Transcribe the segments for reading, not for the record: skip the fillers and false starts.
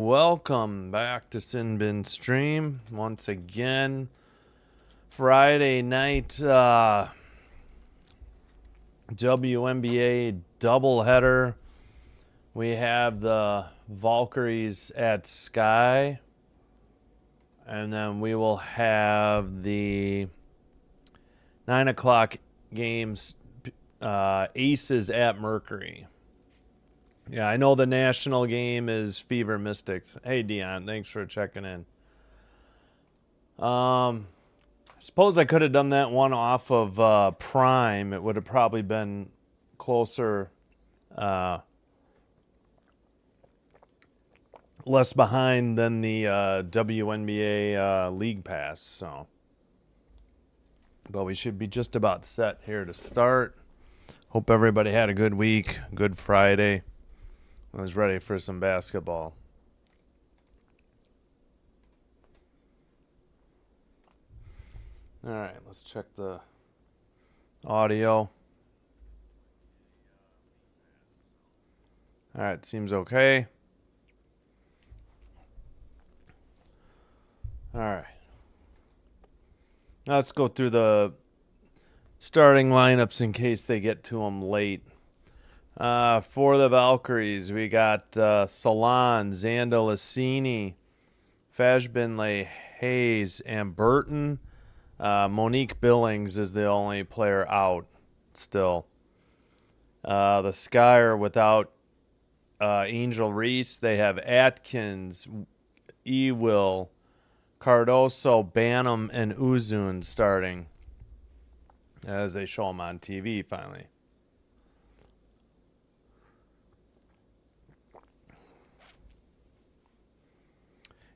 Welcome back to Sin Bin Stream once again. Friday night WNBA doubleheader. We have the Valkyries at Sky, and then we will have the 9 o'clock games, Aces at Mercury. Yeah, I know the national game is Fever Mystics. Hey, Dion, thanks for checking in. Suppose I could have done that one off of Prime. It would have probably been closer, less behind than the WNBA League Pass. So, but we should be just about set here to start. Hope everybody had a good week, good Friday. I was ready for some basketball. All right, let's check the audio. All right, seems okay. All right. Now let's go through the starting lineups in case they get to them late. For the Valkyries, we got Salon, Zanda Lassini, Fashbinley, Hayes, and Burton. Monique Billings is the only player out still. The Sky are without Angel Reese. They have Atkins, Ewell, Cardoso, Banham, and Uzun starting as they show them on TV finally.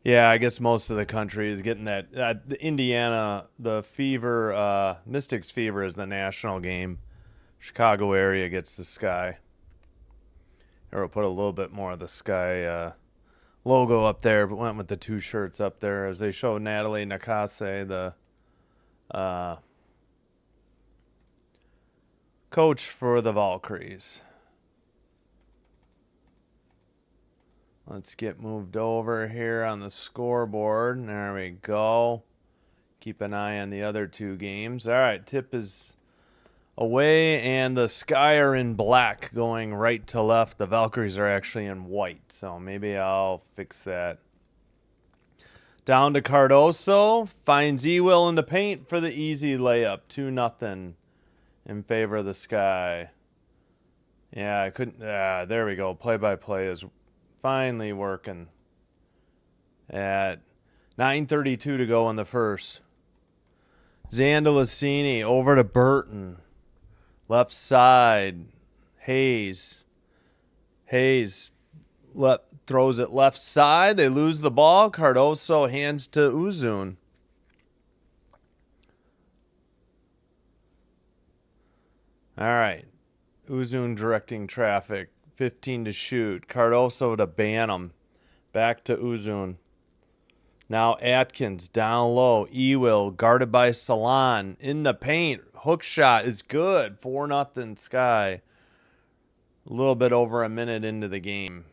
Yeah, I guess most of the country is getting that. The Indiana, the Fever, Mystics Fever is the national game. Chicago area gets the Sky. Or we'll put a little bit more of the Sky logo up there, but went with the two shirts up there as they show Natalie Nakase, the coach for the Valkyries. Let's get moved over here on the scoreboard. There we go. Keep an eye on the other two games. All right, tip is away, and the Sky are in black going right to left. The Valkyries are actually in white, so maybe I'll fix that. Down to Cardoso. Finds Ewell in the paint for the easy layup. 2-0 in favor of the Sky. Yeah, I couldn't. There we go. Play-by-play is finally working. At 9:32 to go in the first. Zanda Lassini over to Burton. Left side. Hayes throws it left side. They lose the ball. Cardoso hands to Uzun. All right. Uzun directing traffic. 15 to shoot. Cardoso to Banham. Back to Uzun. Now Atkins down low. Ewell guarded by Salon in the paint. Hook shot is good. 4-0 Sky. A little bit over a minute into the game.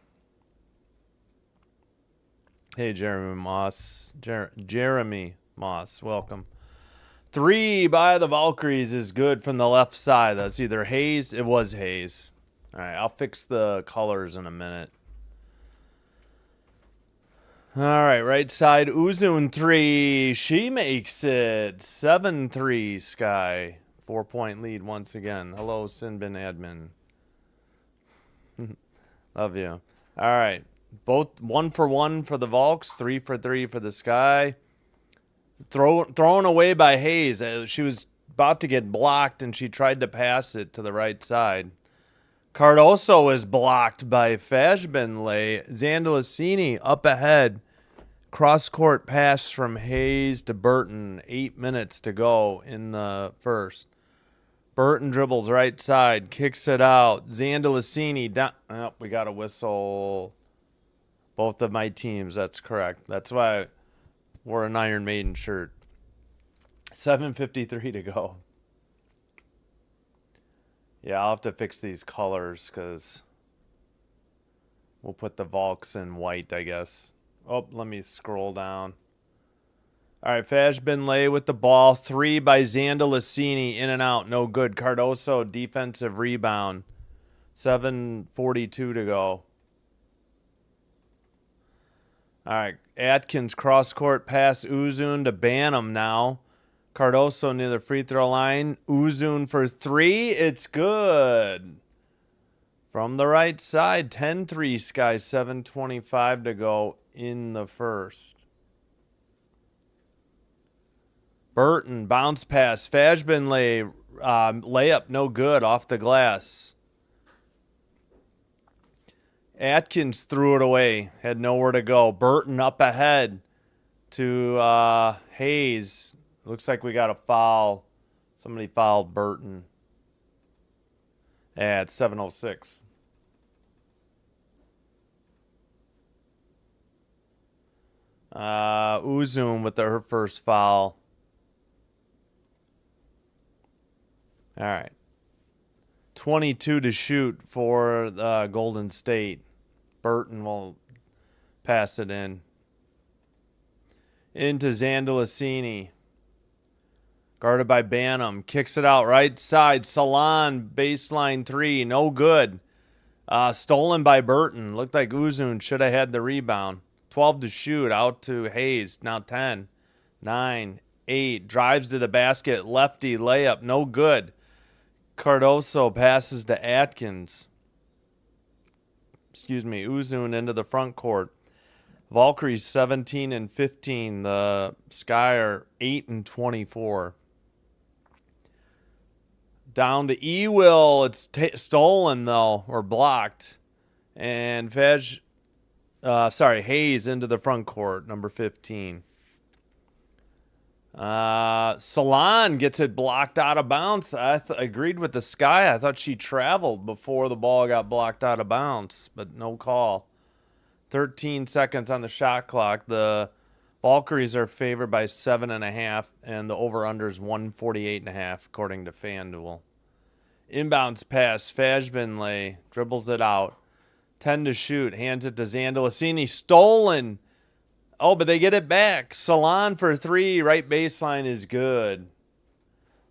Hey, Jeremy Moss. Jeremy Moss, welcome. 3 by the Valkyries is good from the left side. That's either Hayes. It was Hayes. All right, I'll fix the colors in a minute. All right, right side. Uzun 3. She makes it. 7-3 Sky. 4-point lead once again. Hello, Sinbin admin. Love you. All right. Both 1 for 1 for the Valks. 3 for 3 for the Sky. Thrown away by Hayes. She was about to get blocked, and she tried to pass it to the right side. Cardoso is blocked by Fashbinley. Zanda Lassini up ahead. Cross-court pass from Hayes to Burton. 8 minutes to go in the first. Burton dribbles right side. Kicks it out. Zanda Lassini down. Oh, we got a whistle. Both of my teams. That's correct. That's why I wore an Iron Maiden shirt. 7:53 to go. Yeah, I'll have to fix these colors because We'll put the Valks in white, I guess. Oh, let me scroll down. All right, Fajbinlay with the ball. 3 by Zandalicini. In and out. No good. Cardoso, defensive rebound. 7:42 to go. All right, Atkins cross-court pass. Uzun to Banham now. Cardoso near the free throw line. Uzun for 3. It's good. From the right side, 10-3 Sky. 7:25 to go in the first. Burton, bounce pass. Fajbinlay, layup, no good, off the glass. Atkins threw it away, had nowhere to go. Burton up ahead to Hayes. Looks like we got a foul. Somebody fouled Burton. Yeah, it's 7:06. Uzun with her first foul. All right. 22 to shoot for Golden State. Burton will pass it in. Into Zandalicini. Guarded by Banham. Kicks it out right side. Salon, baseline 3. No good. Stolen by Burton. Looked like Uzun should have had the rebound. 12 to shoot. Out to Hayes. Now 10. 9. 8. Drives to the basket. Lefty layup. No good. Cardoso passes to Atkins. Uzun into the front court. Valkyries 17 and 15. The Sky are 8 and 24. Down to Ewell. It's stolen though, or blocked. And Hayes into the front court, number 15. Salon gets it blocked out of bounds. I agreed with the Sky. I thought she traveled before the ball got blocked out of bounds, but no call. 13 seconds on the shot clock. The Valkyries are favored by 7.5, and the over-under is 148.5, according to FanDuel. Inbounds pass. Fajbinlay dribbles it out. 10 to shoot. Hands it to Zandalicini. Stolen. Oh, but they get it back. Salon for 3. Right baseline is good.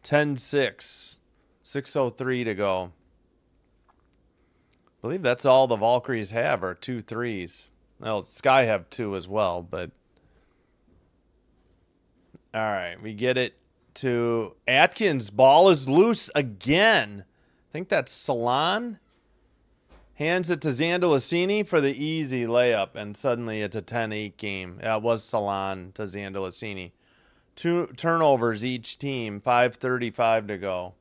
10-6. 6:03 to go. I believe that's all the Valkyries have, are 2 threes. Well, Sky have 2 as well, but... All right, we get it to Atkins. Ball is loose again. I think that's Salon. Hands it to Zandalicini for the easy layup, and suddenly it's a 10-8 game. It was Salon to Zandalicini. 2 turnovers each team, 5:35 to go.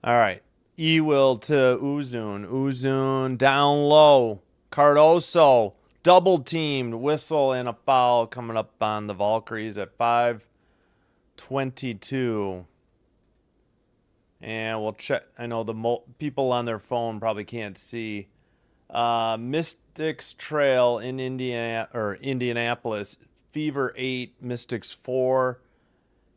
All right, Ewell to Uzun. Uzun down low. Cardoso double teamed. Whistle and a foul coming up on the Valkyries at 5:22. And we'll check. I know the people on their phone probably can't see. Mystics Trail in Indianapolis. Fever 8, Mystics 4.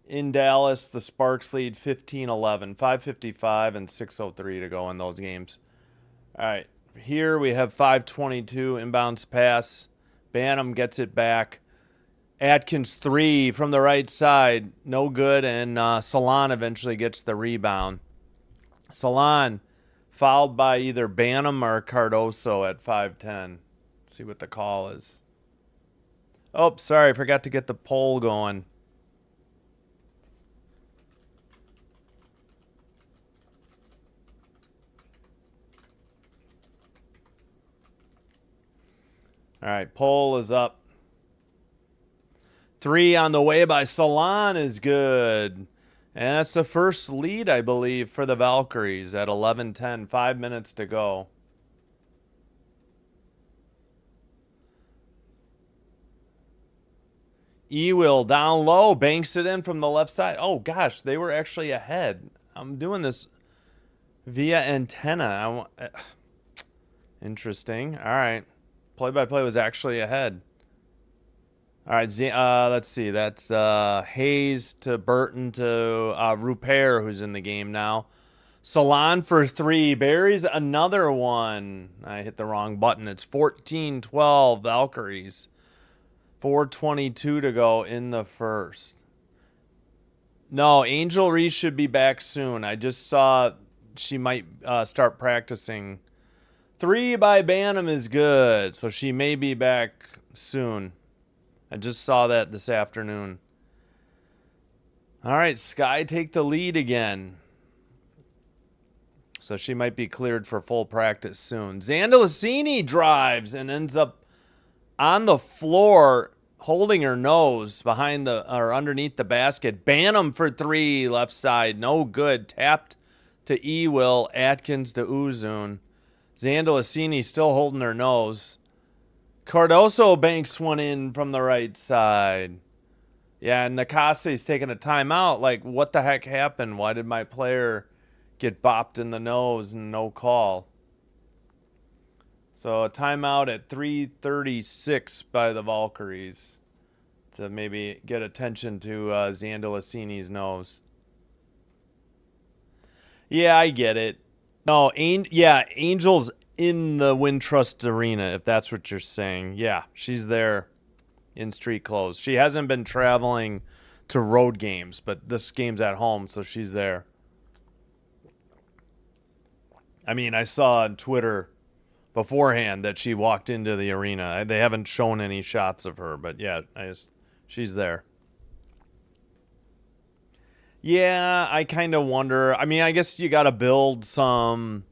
In Dallas, the Sparks lead 15-11. 5:55 and 6:03 to go in those games. All right. Here we have 5:22 inbounds pass. Banham gets it back. Atkins 3 from the right side. No good, and Salon eventually gets the rebound. Salon fouled by either Banham or Cardoso at 5:10. See what the call is. Oh, sorry, I forgot to get the poll going. All right, poll is up. 3 on the way by Salon is good. And that's the first lead, I believe, for the Valkyries at 11:10. 5 minutes to go. Ewell down low, banks it in from the left side. Oh, gosh, they were actually ahead. I'm doing this via antenna. Interesting. All right. Play-by-play was actually ahead. All right, let's see. That's Hayes to Burton to Rupert, who's in the game now. Salon for 3. Buries another one. I hit the wrong button. It's 14-12 Valkyries. 4:22 to go in the first. No, Angel Reese should be back soon. I just saw she might start practicing. 3 by Bantam is good, so she may be back soon. I just saw that this afternoon. All right, Sky take the lead again. So she might be cleared for full practice soon. Zandalicini drives and ends up on the floor holding her nose behind the or underneath the basket. Bantam for 3 left side. No good. Tapped to Ewell. Atkins to Uzun. Zandalicini still holding her nose. Cardoso banks one in from the right side. Yeah, and Nakase's taking a timeout. Like, what the heck happened? Why did my player get bopped in the nose and no call? So a timeout at 3:36 by the Valkyries to maybe get attention to Zandalicini's nose. Yeah, I get it. No, Angel's in the Wintrust Arena, if that's what you're saying. Yeah, she's there in street clothes. She hasn't been traveling to road games, but this game's at home, so she's there. I mean, I saw on Twitter beforehand that she walked into the arena. They haven't shown any shots of her, but yeah, she's there. Yeah, I kind of wonder. I mean, I guess you got to build some,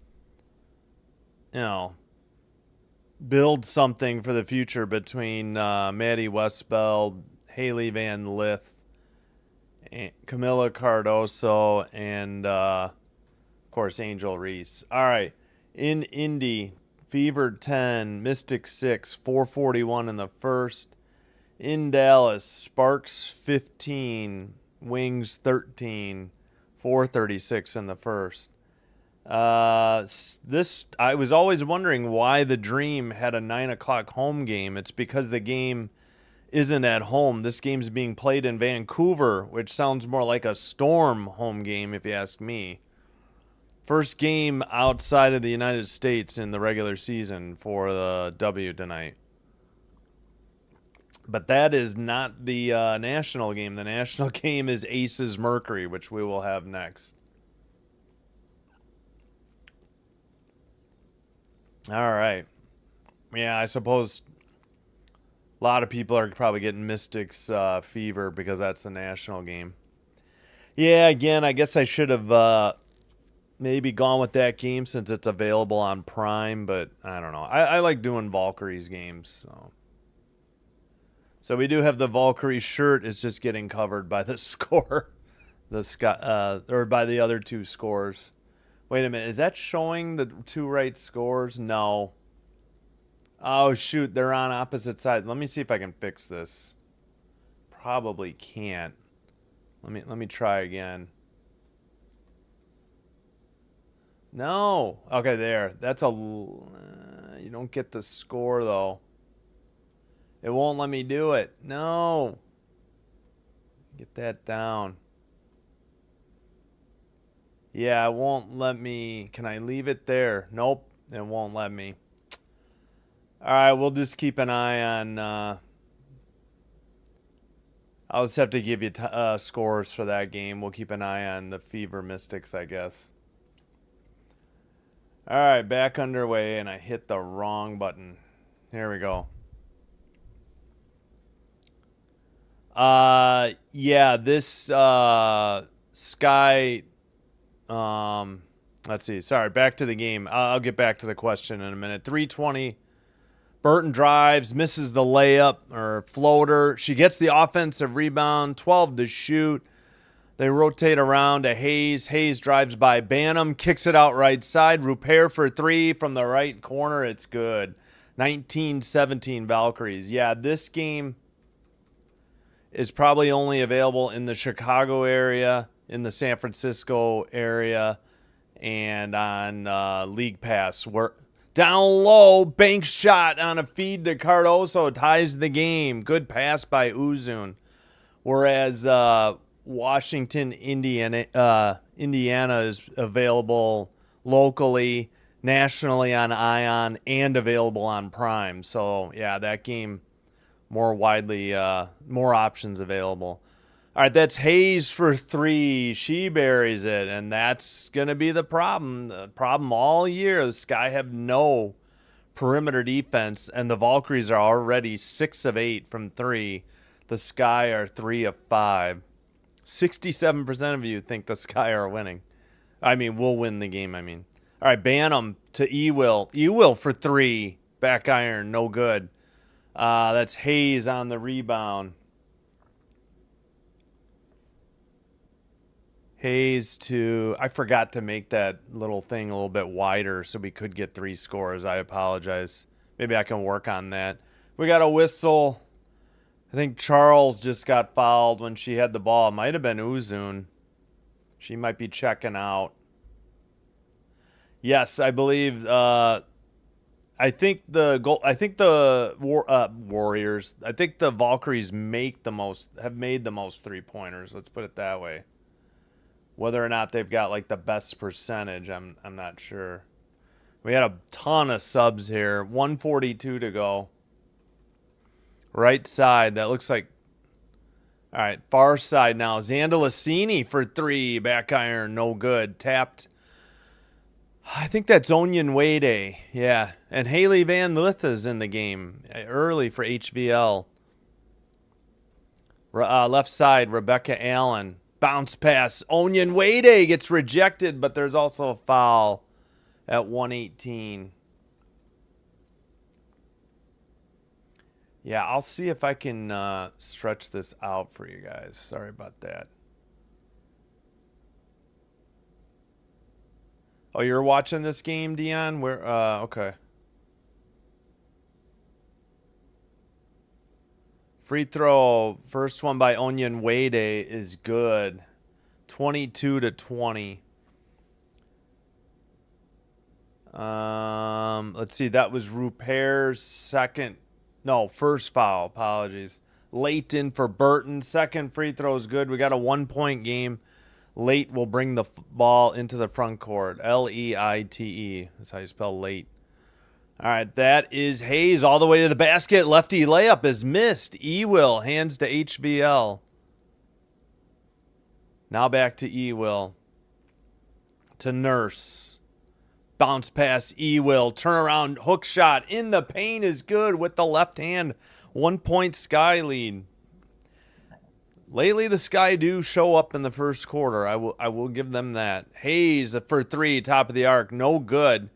build something for the future between Maddie Westbeld, Haley Van Lith, and Camila Cardoso, and of course Angel Reese. All right, in Indy, Fever 10, Mystic 6, 4:41 in the first. In Dallas, Sparks 15, Wings 13, 4:36 in the first. I was always wondering why the Dream had a 9 o'clock home game. It's because the game isn't at home. This game's being played in Vancouver, which sounds more like a Storm home game if you ask me. First game outside of the United States in the regular season for the W tonight. But that is not the national game. The national game is Aces Mercury, which we will have next. All right. Yeah, I suppose a lot of people are probably getting Mystics fever because that's the national game. Yeah, again, I guess I should have maybe gone with that game since it's available on Prime, but I don't know. I like doing Valkyries games. So we do have the Valkyrie shirt. It's just getting covered by the score, or by the other two scores. Wait a minute, is that showing the two right scores? No. Oh shoot, they're on opposite sides. Let me see if I can fix this. Probably can't. Let me try again. No. Okay, there. That's you don't get the score though. It won't let me do it. No. Get that down. Yeah, it won't let me. Can I leave it there? Nope. It won't let me. All right, we'll just keep an eye on. I'll just have to give you scores for that game. We'll keep an eye on the Fever Mystics, I guess. All right, back underway, and I hit the wrong button. Here we go. Yeah, this Sky. Let's see. Sorry, back to the game. I'll get back to the question in a minute. 3:20. Burton drives, misses the layup or floater. She gets the offensive rebound, 12 to shoot. They rotate around to Hayes. Hayes drives by Bantam, kicks it out right side. Rupert for 3 from the right corner. It's good. 19-17 Valkyries. Yeah, this game is probably only available in the Chicago area, in the San Francisco area, and on League Pass. Down low, bank shot on a feed to Cardoso, ties the game. Good pass by Uzun. Whereas Washington, Indiana Indiana is available locally, nationally on Ion, and available on Prime. So, yeah, that game more widely, more options available. All right, that's Hayes for 3. She buries it, and that's going to be the problem. The problem all year. The Sky have no perimeter defense, and the Valkyries are already 6 of 8 from 3. The Sky are 3 of 5. 67% of you think the Sky are winning. I mean, we'll win the game, I mean. All right, Bantam to Ewell. Ewell for 3. Back iron, no good. That's Hayes on the rebound. Hayes to, I forgot to make that little thing a little bit wider so we could get 3 scores. I apologize. Maybe I can work on that. We got a whistle. I think Charles just got fouled when she had the ball. It might have been Uzun. She might be checking out. Yes, I believe. I think the Warriors. I think the Valkyries have made the most 3-pointers. Let's put it that way. Whether or not they've got like the best percentage, I'm not sure. We had a ton of subs here. 142 to go. Right side. That looks like. All right, far side now. Zandalicini for 3. Back iron, no good. Tapped. I think that's Onion Wade. Yeah. And Haley Van Lith is in the game early for HVL. Left side, Rebecca Allen. Bounce pass. Onion Wade gets rejected, but there's also a foul at 118. Yeah, I'll see if I can stretch this out for you guys. Sorry about that. Oh, you're watching this game, Dion? Where? Okay. Free throw, first one by Onion Wade is good. 22 to 20. Let's see. That was Rupert's first foul. Apologies. Late in for Burton. Second free throw is good. We got a 1-point game. Late will bring the ball into the front court. Leite. That's how you spell late. All right, that is Hayes all the way to the basket. Lefty layup is missed. Ewell hands to HVL. Now back to Ewell. To Nurse. Bounce pass, Ewell. Turnaround hook shot in the paint is good with the left hand. 1-point Sky lead. Lately, the Sky do show up in the first quarter. I will give them that. Hayes for 3, top of the arc. No good.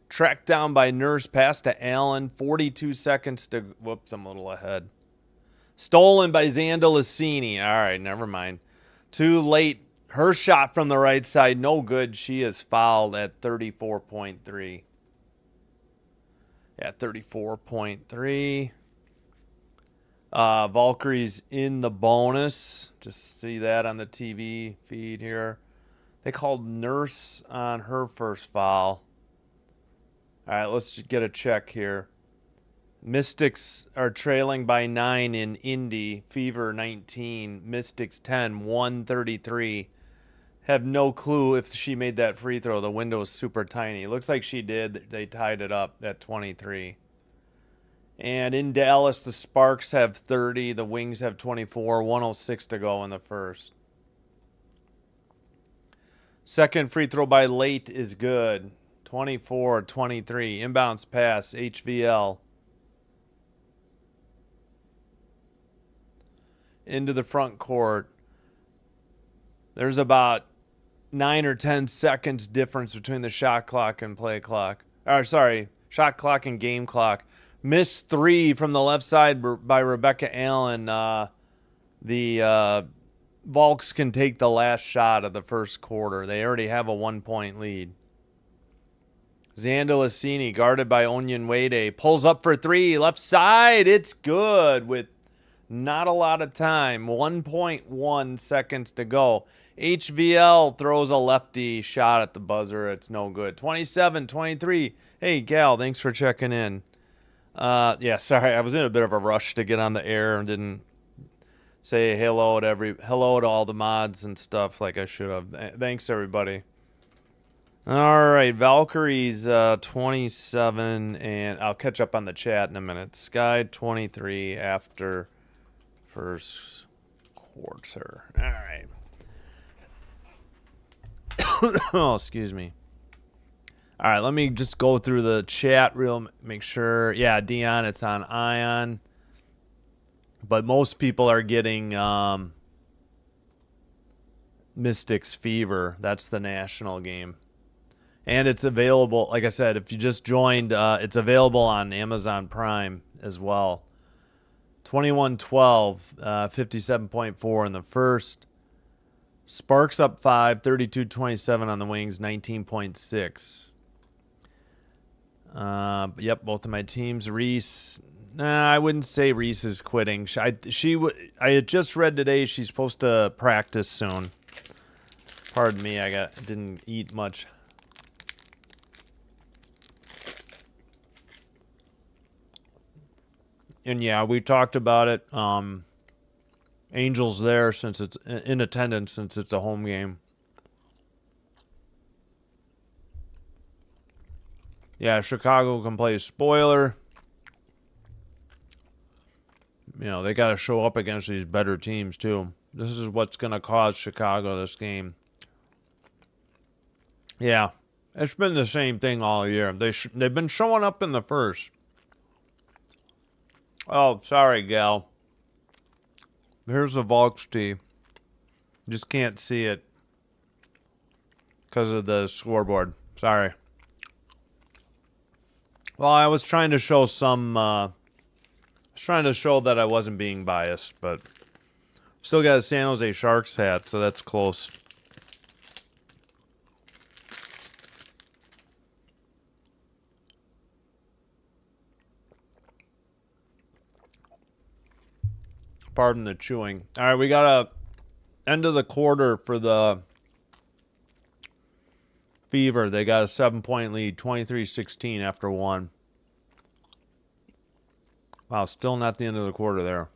Tracked down by Nurse, pass to Allen. 42 seconds to... Whoops, I'm a little ahead. Stolen by Zandalicini. All right, never mind. Too late. Her shot from the right side, no good. She is fouled at 34.3. Yeah, 34.3. Valkyries in the bonus. Just see that on the TV feed here. They called Nurse on her first foul. All right, let's get a check here. Mystics are trailing by 9 in Indy. Fever 19. Mystics 10. 133. Have no clue if she made that free throw. The window is super tiny. Looks like she did. They tied it up at 23. And in Dallas, the Sparks have 30. The Wings have 24. 106 to go in the first. Second free throw by Late is good. 24-23. Inbounds pass. HVL. Into the front court. There's about 9 or 10 seconds difference between the shot clock and play clock. Shot clock and game clock. Missed 3 from the left side by Rebecca Allen. The Valks can take the last shot of the first quarter. They already have a 1-point lead. Zandalicini, guarded by Onion Wade, pulls up for 3. Left side, it's good with not a lot of time. 1.1 seconds to go. HVL throws a lefty shot at the buzzer. It's no good. 27-23. Hey, Gal, thanks for checking in. Yeah, sorry. I was in a bit of a rush to get on the air and didn't say hello to all the mods and stuff like I should have. Thanks everybody. All right, Valkyries 27, and I'll catch up on the chat in a minute. Sky 23 after first quarter. All right. Oh, excuse me. All right, let me just go through the chat make sure. Yeah, Dion, it's on Ion. But most people are getting Mystics Fever. That's the national game. And it's available, like I said, if you just joined, it's available on Amazon Prime as well. 21-12, 57.4 in the first. Sparks up 5, 32-27 on the Wings, 19.6. Yep, both of my teams. Reese, I wouldn't say Reese is quitting. I had just read today she's supposed to practice soon. Pardon me, didn't eat much. And yeah, we talked about it. Angels there since it's in attendance since it's a home game. Yeah, Chicago can play spoiler. You know, they got to show up against these better teams too. This is what's going to cause Chicago this game. Yeah, it's been the same thing all year. They've been showing up in the first. Oh, sorry, gal. Here's the Volks tee. Just can't see it because of the scoreboard. Sorry. Well, I was trying to show that I wasn't being biased, but still got a San Jose Sharks hat, so that's close. Pardon the chewing. All right, we got a end of the quarter for the Fever. They got a 7-point lead, 23-16 after one. Wow, still not the end of the quarter there.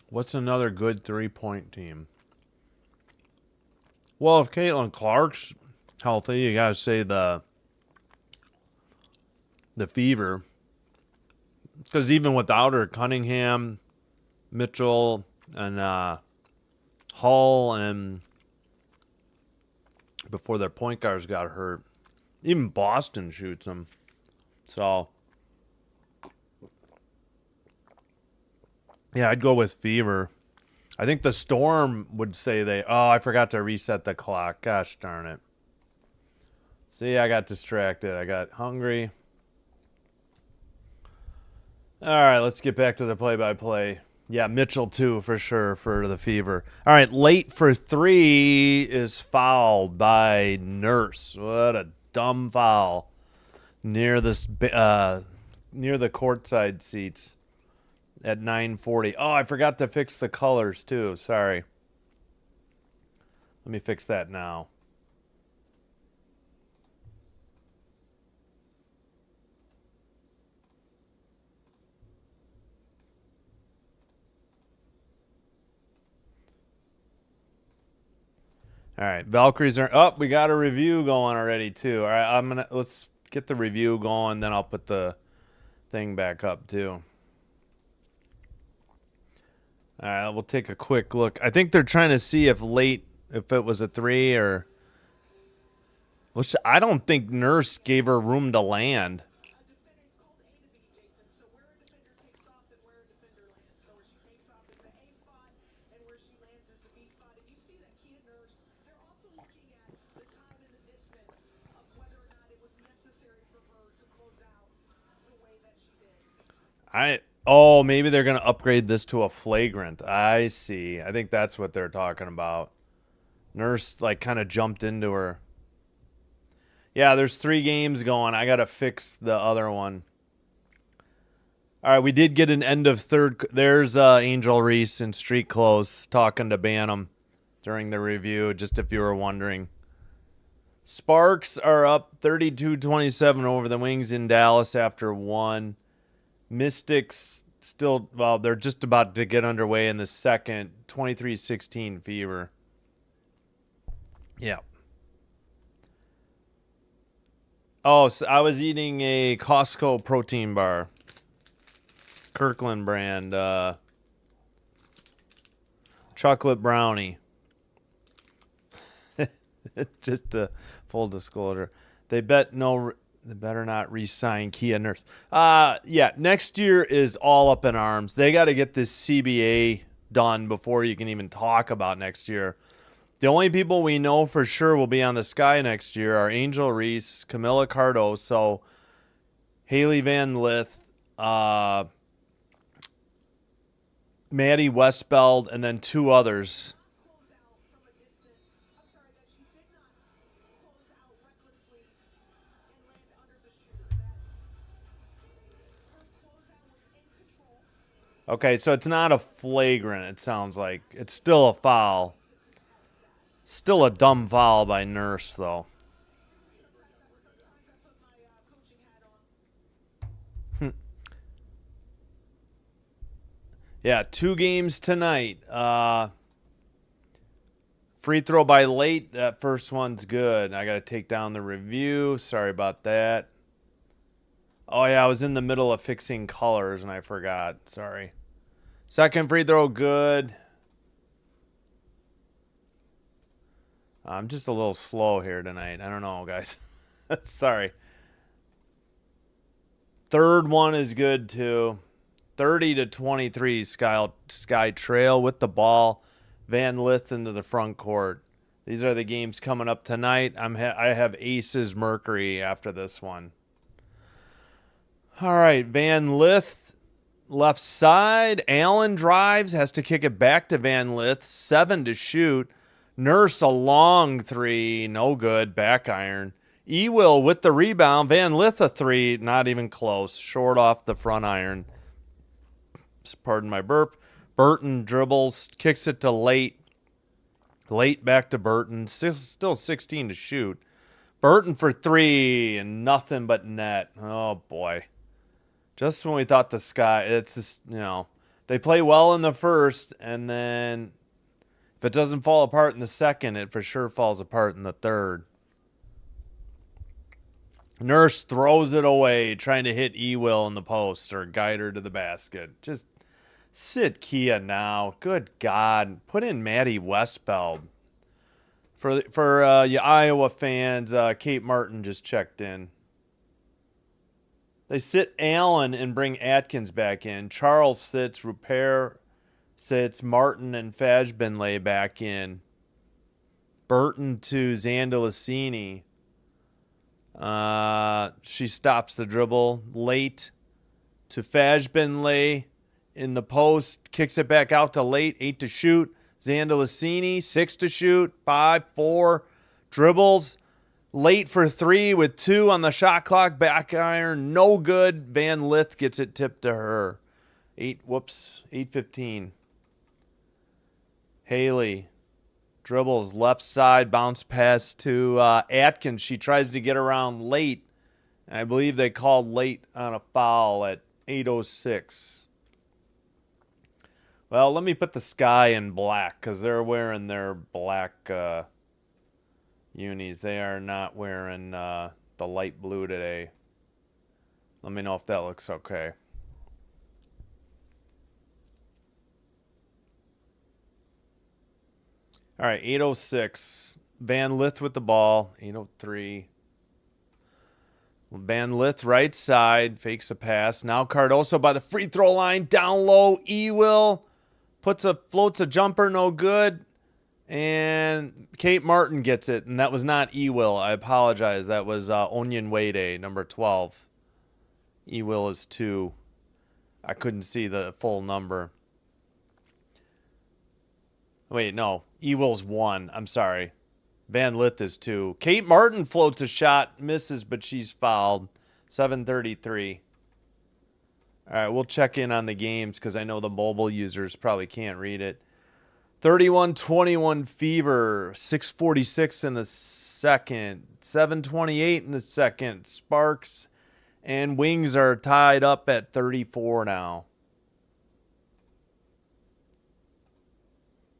What's another good 3-point team? Well, if Caitlin Clark's healthy, you gotta say the Fever. Because even without her, Cunningham, Mitchell, and Hull, and before their point guards got hurt, even Boston shoots them. So, yeah, I'd go with Fever. I think the Storm would say I forgot to reset the clock. Gosh darn it. See, I got distracted. I got hungry. All right, let's get back to the play-by-play. Yeah, Mitchell, too, for sure, for the Fever. All right, late for 3 is fouled by Nurse. What a dumb foul. Near the courtside seats. At 9:40. Oh, I forgot to fix the colors too. Sorry. Let me fix that now. All right, Valkyries are up. We got a review going already too. All right, let's get the review going, then I'll put the thing back up too. All right, we'll take a quick look. I think they're trying to see if it was a 3 or. Well, I don't think Nurse gave her room to land. Maybe they're going to upgrade this to a flagrant. I see. I think that's what they're talking about. Nurse, kind of jumped into her. Yeah, there's 3 games going. I got to fix the other one. All right, we did get an end of third. There's Angel Reese in street clothes talking to Bantam. during the review, just if you were wondering. Sparks are up 32-27 over the Wings in Dallas after one. Mystics still, well, they're just about to get underway in the second. 23-16 Fever. Yeah. Oh, so I was eating a Costco protein bar. Kirkland brand. Chocolate brownie. Just a full disclosure. They better not re-sign Kia Nurse. Yeah, next year is all up in arms. They got to get this CBA done before you can even talk about next year. The only people we know for sure will be on the Sky next year are Angel Reese, Camilla Cardoso, Haley Van Lith, Maddie Westbeld, and then two others. Okay, so it's not a flagrant, it sounds like. It's still a foul. Still a dumb foul by Nurse, though. Yeah, 2 games tonight. Free throw by Late. That first one's good. I got to take down the review. Sorry about that. Oh, yeah, I was in the middle of fixing colors and I forgot. Sorry. Second free throw, good. I'm just a little slow here tonight. I don't know, guys. Sorry. Third one is good, too. 30-23, Sky Trail with the ball. Van Lith into the front court. These are the games coming up tonight. I have Aces Mercury after this one. All right, Van Lith, left side. Allen drives, has to kick it back to Van Lith. 7 to shoot. Nurse a long 3, no good. Back iron. Ewell with the rebound. Van Lith a 3, not even close. Short off the front iron. Pardon my burp. Burton dribbles, kicks it to Late. Late back to Burton. Still 16 to shoot. Burton for 3 and nothing but net. Oh boy. Just when we thought the Sky, it's just, they play well in the first, and then if it doesn't fall apart in the second, it for sure falls apart in the third. Nurse throws it away, trying to hit Ewell in the post or guide her to the basket. Just sit Kia now. Good God. Put in Maddie Westbeld. For you Iowa fans, Kate Martin just checked in. They sit Allen and bring Atkins back in. Charles sits, Repair sits, Martin and Fajbin lay back in. Burton to Zandalicini. She stops the dribble. Late to Fajbin lay in the post. Kicks it back out to Late. 8 to shoot. Zandalicini, 6 to shoot. 5, 4. Dribbles. Late for 3 with 2 on the shot clock. Back iron, no good. Van Lith gets it tipped to her. 8:15. Haley dribbles left side, bounce pass to Atkins. She tries to get around Late. I believe they called Late on a foul at 8:06. Well, let me put the Sky in black because they're wearing their black unis. They are not wearing the light blue today. Let me know if that looks okay. All right, 8:06. Van Lith with the ball. 8:03. Van Lith right side. Fakes a pass. Now Cardoso by the free throw line. Down low. Ewell floats a jumper. No good. And Kate Martin gets it, and that was not Ewell. I apologize. That was Onion Wade, number 12. Ewell is 2. I couldn't see the full number. Wait, no. Ewell's 1. I'm sorry. Van Lith is 2. Kate Martin floats a shot, misses, but she's fouled. 7:33. All right, we'll check in on the games because I know the mobile users probably can't read it. 31-21 Fever. 6:46 in the second. 7:28 in the second. Sparks and Wings are tied up at 34 now.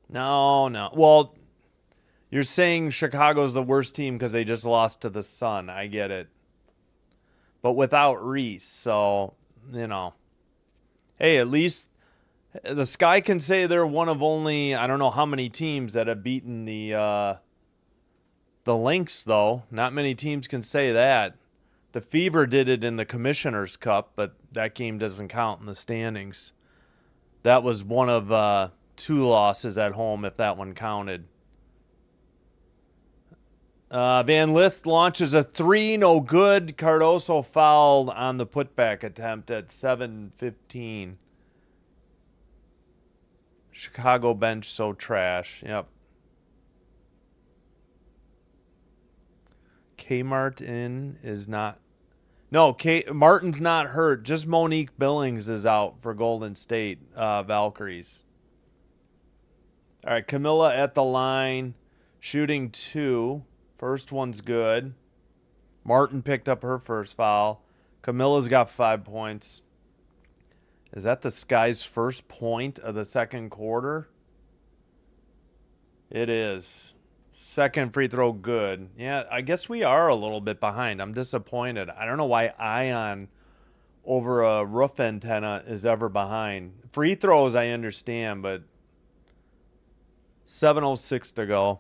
No. Well, you're saying Chicago's the worst team because they just lost to the Sun. I get it. But without Reese, so, Hey, at least the Sky can say they're one of only, I don't know how many teams that have beaten the Lynx, though. Not many teams can say that. The Fever did it in the Commissioner's Cup, but that game doesn't count in the standings. That was one of 2 losses at home, if that one counted. Van Lith launches a 3, no good. Cardoso fouled on the putback attempt at 7:15. Chicago bench so trash. Yep. Martin is not. No, Martin's not hurt. Just Monique Billings is out for Golden State Valkyries. All right, Camilla at the line, shooting 2. First one's good. Martin picked up her first foul. Camilla's got 5 points. Is that the Sky's first point of the second quarter? It is. Second free throw good. Yeah, I guess we are a little bit behind. I'm disappointed. I don't know why Ion over a roof antenna is ever behind. Free throws I understand, but 7:06 to go.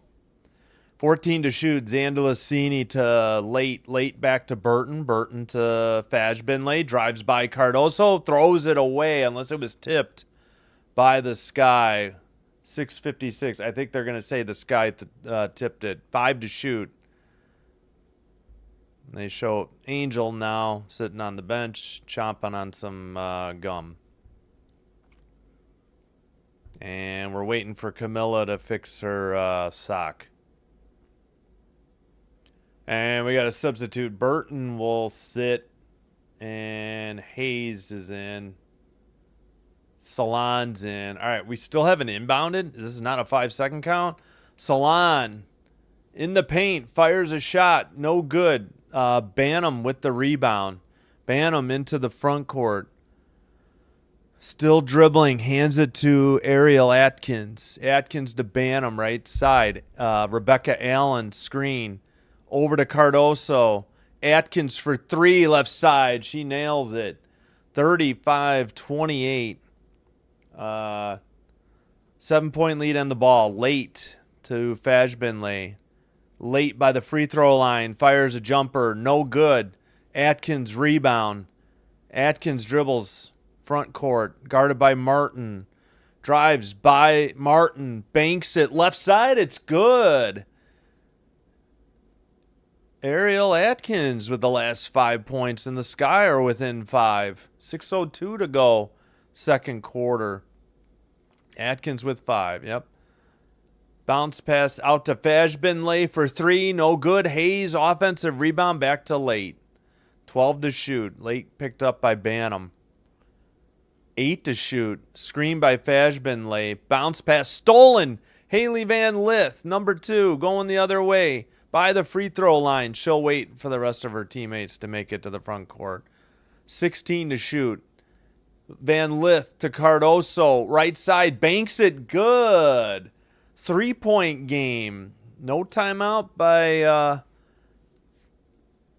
14 to shoot. Zandalicini to late back to Burton. Burton to Fashbinley. Drives by Cardoso. Throws it away unless it was tipped by the Sky. 6:56. I think they're going to say the Sky tipped it. 5 to shoot. They show Angel now sitting on the bench, chomping on some gum. And we're waiting for Camilla to fix her sock. And we got a substitute. Burton will sit, and Hayes is in. Salon's in. All right, we still haven't inbounded. This is not a 5-second count. Salon in the paint, fires a shot. No good. Banham with the rebound. Banham into the front court. Still dribbling, hands it to Ariel Atkins. Atkins to Banham, right side. Rebecca Allen, screen. Over to Cardoso. Atkins for 3, left side. She nails it. 35-28. 7-point lead on the ball. Late to Fashbinley. Late by the free throw line. Fires a jumper. No good. Atkins rebound. Atkins dribbles front court. Guarded by Martin. Drives by Martin. Banks it. Left side. It's good. Ariel Atkins with the last 5 points, and the Sky are within 5. 6:02 to go. Second quarter. Atkins with 5. Yep. Bounce pass out to Fashbinley for 3. No good. Hayes offensive rebound back to Late. 12 to shoot. Late picked up by Banham. 8 to shoot. Screen by Fashbinley. Bounce pass stolen. Haley Van Lith, number 2, going the other way. By the free throw line. She'll wait for the rest of her teammates to make it to the front court. 16 to shoot. Van Lith to Cardoso. Right side. Banks it. Good. 3-point game. No timeout by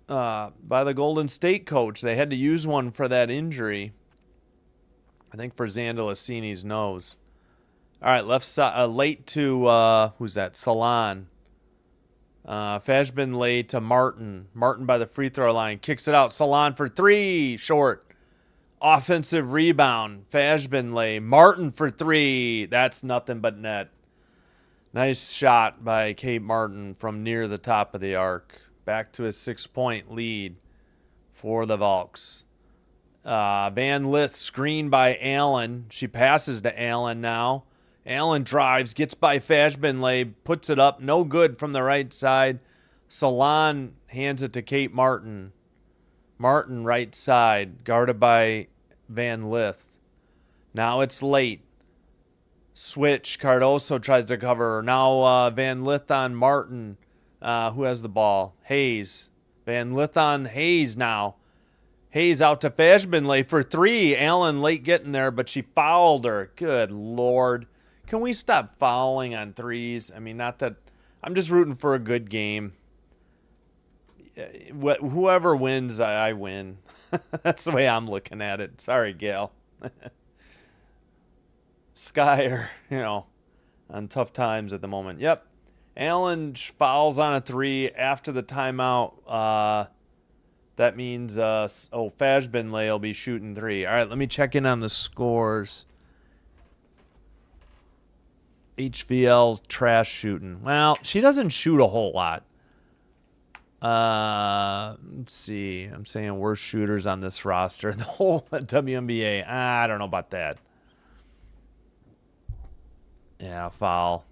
the Golden State coach. They had to use one for that injury. I think for Zandalicini's nose. All right, left side. Late to, who's that? Salon. Fashbinley to Martin. Martin by the free throw line. Kicks it out. Salon for 3. Short. Offensive rebound. Fashbinley. Martin for 3. That's nothing but net. Nice shot by Kate Martin from near the top of the arc. Back to a 6-point lead for the Valks. Van Lith screened by Allen. She passes to Allen now. Allen drives, gets by Fashbinley, puts it up. No good from the right side. Salon hands it to Kate Martin. Martin right side, guarded by Van Lith. Now it's Late. Switch. Cardoso tries to cover. Now Van Lith on Martin. Who has the ball? Hayes. Van Lith on Hayes now. Hayes out to Fashbenley for three. Allen late getting there, but she fouled her. Good Lord. Can we stop fouling on threes? I mean, not that... I'm just rooting for a good game. Whoever wins, I win. That's the way I'm looking at it. Sorry, Gail. Sky are, on tough times at the moment. Yep. Allen fouls on a three after the timeout. That means, Fashbenley will be shooting three. All right, let me check in on the scores. HVL's trash shooting. Well, she doesn't shoot a whole lot. Let's see. I'm saying worst shooters on this roster. The whole WNBA. I don't know about that. Yeah, foul.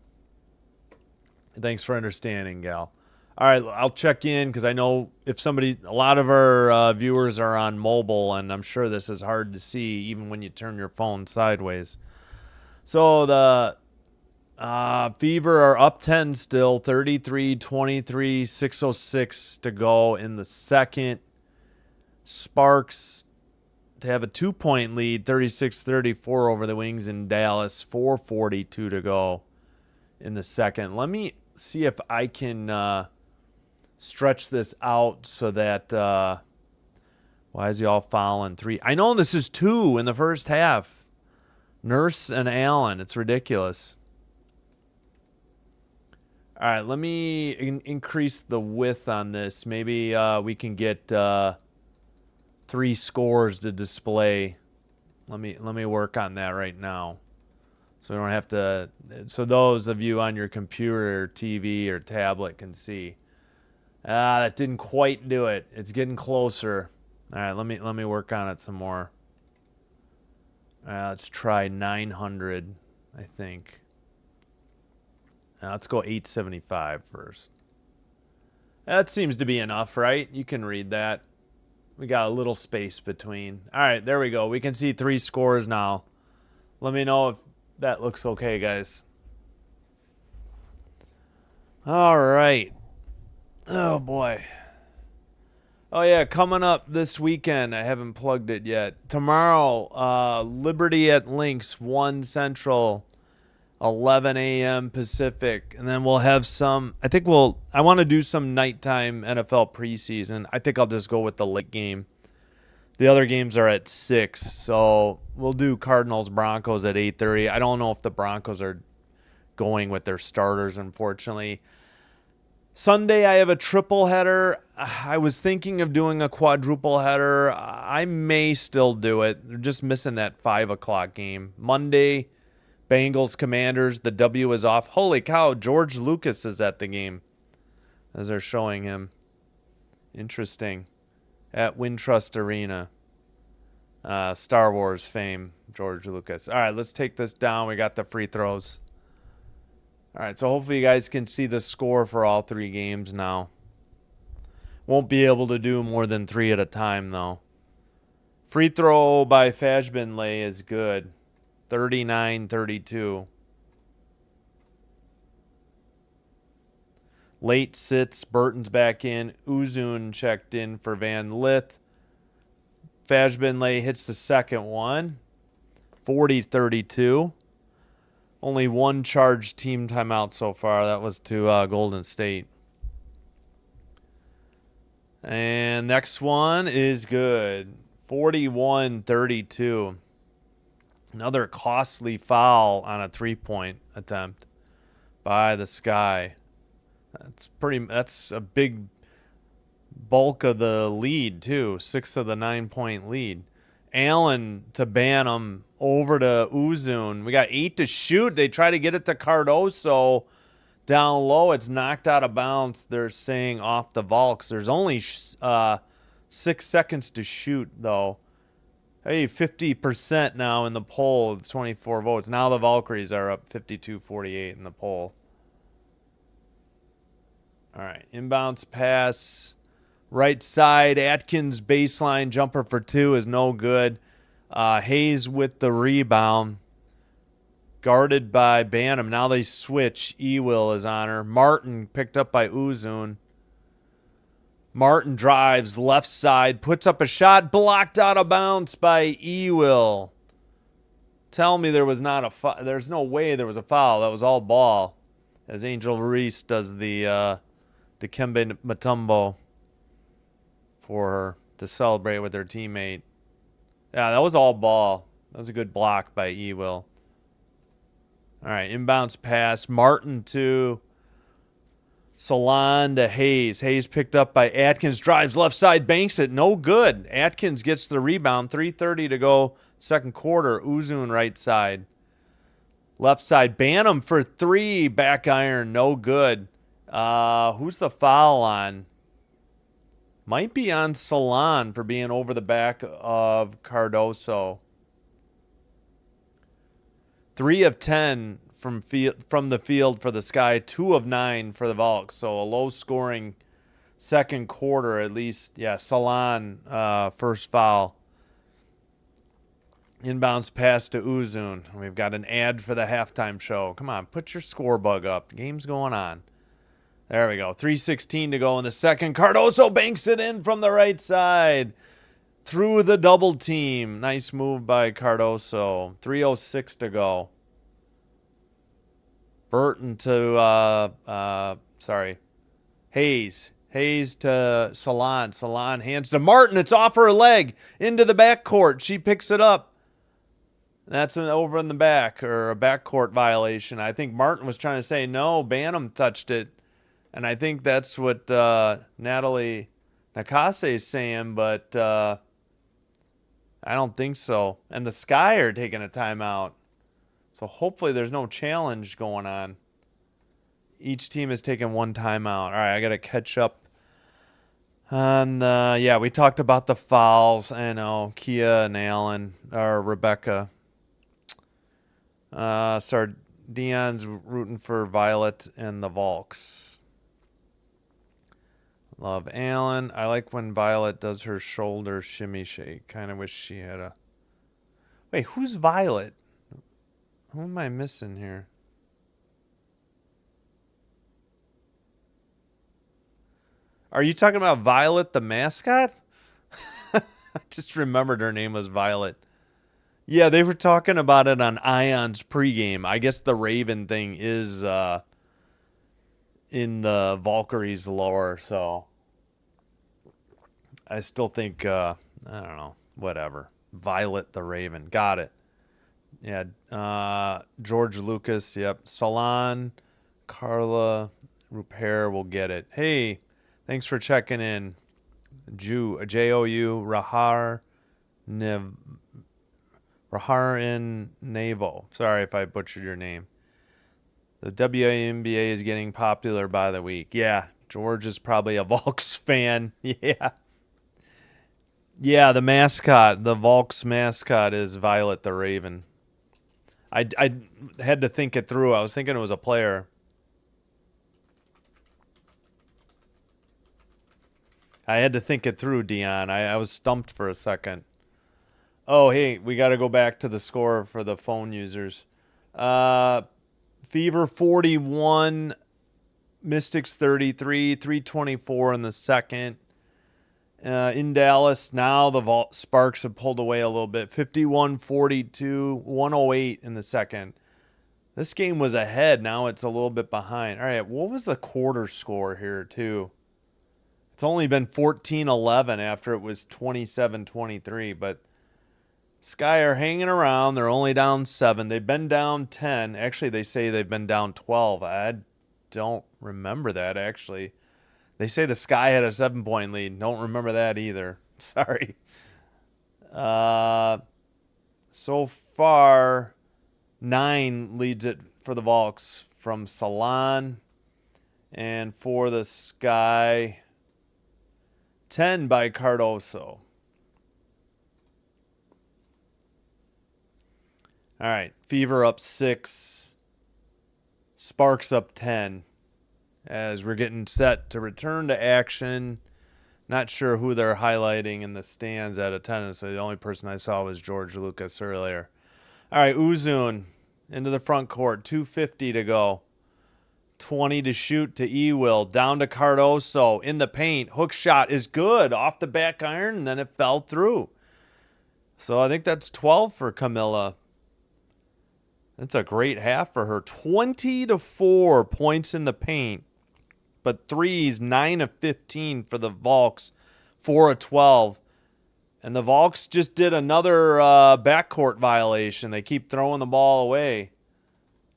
Thanks for understanding, Gal. All right, I'll check in because I know a lot of our viewers are on mobile, and I'm sure this is hard to see even when you turn your phone sideways. So the Fever are up 10 still, 33-23, 6:06 to go in the second. Sparks to have a 2-point lead, 36-34 over the Wings in Dallas, 4:42 to go in the second. Let me see if I can stretch this out so that why is he all fouling three? I know this is two in the first half. Nurse and Allen. It's ridiculous. All right, let me increase the width on this. Maybe we can get three scores to display. Let me work on that right now. So we don't have to. So those of you on your computer, or TV, or tablet can see. That didn't quite do it. It's getting closer. All right, let me work on it some more. Let's try 900. I think. Let's go 875 first. That seems to be enough, right? You can read that. We got a little space between. All right, there we go. We can see three scores now. Let me know if that looks okay, guys. All right. Oh, boy. Oh, yeah, coming up this weekend. I haven't plugged it yet. Tomorrow, Liberty at Lynx, 1 Central, 11 a.m. Pacific. And then we'll have some, I want to do some nighttime NFL preseason. I think I'll just go with the late game. The other games are at 6, so we'll do Cardinals-Broncos at 8:30. I don't know if the Broncos are going with their starters, unfortunately. Sunday, I have a triple header. I was thinking of doing a quadruple header. I may still do it. They're just missing that 5 o'clock game. Monday, Bengals-Commanders. The W is off. Holy cow, George Lucas is at the game, as they're showing him. Interesting. At Wintrust Arena. Star Wars fame, George Lucas. All right, let's take this down. We got the free throws. All right, so hopefully you guys can see the score for all 3 games now. Won't be able to do more than 3 at a time, though. Free throw by Fashbenley is good. 39-32. Late sits. Burton's back in. Uzun checked in for Van Lith. Fashbenley hits the second one. 40-32. Only 1 charged team timeout so far. That was to Golden State. And next one is good. 41-32. Another costly foul on a 3-point attempt by the Sky. That's a big bulk of the lead, too. 6 of the 9-point lead. Allen to Banham, over to Uzun. We got 8 to shoot. They try to get it to Cardoso down low. It's knocked out of bounds. They're saying off the Valks. There's only 6 seconds to shoot, though. Hey, 50% now in the poll with 24 votes. Now the Valkyries are up 52-48 in the poll. All right, inbounds pass. Right side, Atkins baseline jumper for 2 is no good. Hayes with the rebound. Guarded by Bantam. Now they switch. Ewell is on her. Martin picked up by Uzun. Martin drives left side. Puts up a shot. Blocked out of bounds by Ewell. Tell me there was not a foul. There's no way there was a foul. That was all ball. As Angel Reese does the Dikembe Mutombo for her to celebrate with her teammate. Yeah, that was all ball. That was a good block by Ewell. All right, inbounds pass. Martin to Salon to Hayes. Hayes picked up by Atkins. Drives left side, banks it. No good. Atkins gets the rebound. 3:30 to go, second quarter. Uzun right side. Left side, Bantam for three. Back iron, no good. Who's the foul on? Might be on Salon for being over the back of Cardoso. 3 of 10 from the field for the Sky. 2 of 9 for the Valks. So a low-scoring second quarter at least. Yeah, Salon, first foul. Inbounds pass to Uzun. We've got an ad for the halftime show. Come on, put your score bug up. Game's going on. There we go. 3:16 to go in the second. Cardoso banks it in from the right side. Through the double team. Nice move by Cardoso. 3:06 to go. Burton to, Hayes. Hayes to Salon. Salon hands to Martin. It's off her leg. Into the backcourt. She picks it up. That's an over in the back, or a backcourt violation. I think Martin was trying to say, no, Bantam touched it. And I think that's what Natalie Nakase is saying, but I don't think so. And the Sky are taking a timeout. So hopefully there's no challenge going on. Each team is taking one timeout. All right, I got to catch up. And yeah, we talked about the fouls. I know, Kia and Alan, or Rebecca. Sorry, Dion's rooting for Violet and the Valks. Love Alan. I like when Violet does her shoulder shimmy shake. Kind of wish she had a... Wait, who's Violet? Who am I missing here? Are you talking about Violet the mascot? I just remembered her name was Violet. Yeah, they were talking about it on Ion's pregame. I guess the Raven thing is in the Valkyries lore, so I still think, I don't know, whatever. Violet the Raven. Got it. Yeah, George Lucas, yep. Salon, Carla, Ruper will get it. Hey, thanks for checking in. Jou, Rahar in Navo. Sorry if I butchered your name. The WNBA is getting popular by the week. Yeah, George is probably a Valks fan. Yeah. Yeah, the mascot, the Valks mascot is Violet the Raven. I had to think it through. I was thinking it was a player. I had to think it through, Dion. I was stumped for a second. Oh, hey, we got to go back to the score for the phone users. Fever 41, Mystics 33, 3:24 in the second. In Dallas, now the Sparks have pulled away a little bit. 51-42, 108 in the second. This game was ahead. Now it's a little bit behind. All right, what was the quarter score here, too? It's only been 14-11 after it was 27-23, but Sky are hanging around. They're only down 7. They've been down 10. Actually, they say they've been down 12. I don't remember that, actually. They say the Sky had a 7-point lead. Don't remember that either. Sorry. So far, 9 leads it for the Valks from Salon. And for the Sky, 10 by Cardoso. All right, Fever up 6. Sparks up 10. As we're getting set to return to action. Not sure who they're highlighting in the stands at attendance. The only person I saw was George Lucas earlier. All right, Uzun into the front court. 2:50 to go. 20 to shoot to Ewell. Down to Cardoso in the paint. Hook shot is good off the back iron, and then it fell through. So I think that's 12 for Camilla. That's a great half for her. 20 to 4 points in the paint. But threes, 9 of 15 for the Valks. 4 of 12. And the Valks just did another backcourt violation. They keep throwing the ball away.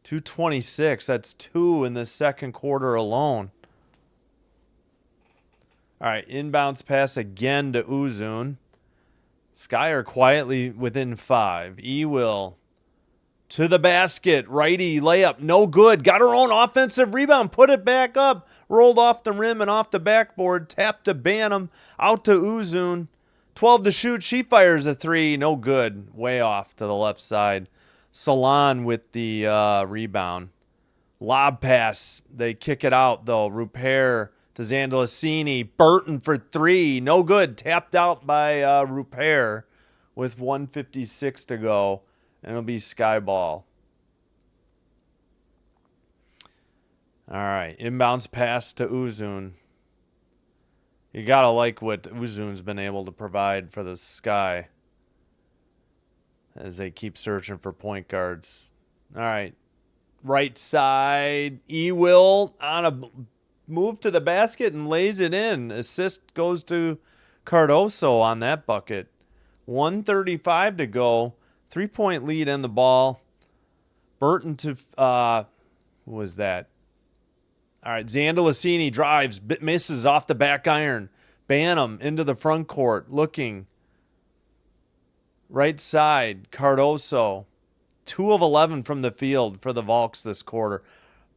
226. That's 2 in the second quarter alone. All right, inbounds pass again to Uzun. Sky are quietly within 5. Ewell to the basket. Righty layup. No good. Got her own offensive rebound. Put it back up. Rolled off the rim and off the backboard. Tapped to Banham. Out to Uzun. 12 to shoot. She fires a 3. No good. Way off to the left side. Salon with the rebound. Lob pass. They kick it out, though. Rupert to Zandalicini. Burton for 3. No good. Tapped out by Rupert with 1:56 to go. And it'll be Sky ball. All right. Inbounds pass to Uzun. You got to like what Uzun's been able to provide for the Sky as they keep searching for point guards. All right. Right side. Ewell on a move to the basket and lays it in. Assist goes to Cardoso on that bucket. 1:35 to go. 3-point lead in the ball. Burton to, who was that? All right, Zandalicini drives, misses off the back iron. Banham into the front court, looking. Right side, Cardoso. 2 of 11 from the field for the Valks this quarter.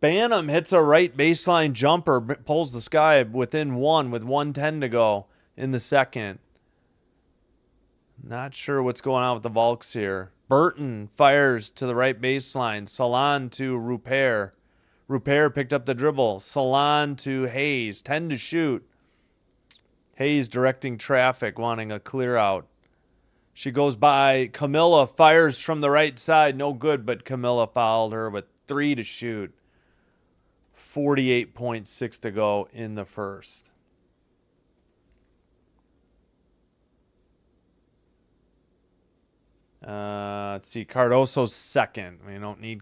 Banham hits a right baseline jumper, pulls the Sky within 1 with 1:10 to go in the second. Not sure what's going on with the Valks here. Burton fires to the right baseline. Salon to Rupert. Rupert picked up the dribble. Salon to Hayes. 10 to shoot. Hayes directing traffic, wanting a clear out. She goes by. Camilla fires from the right side. No good, but Camilla fouled her with 3 to shoot. 48.6 to go in the first. Let's see. Cardoso's second. We don't need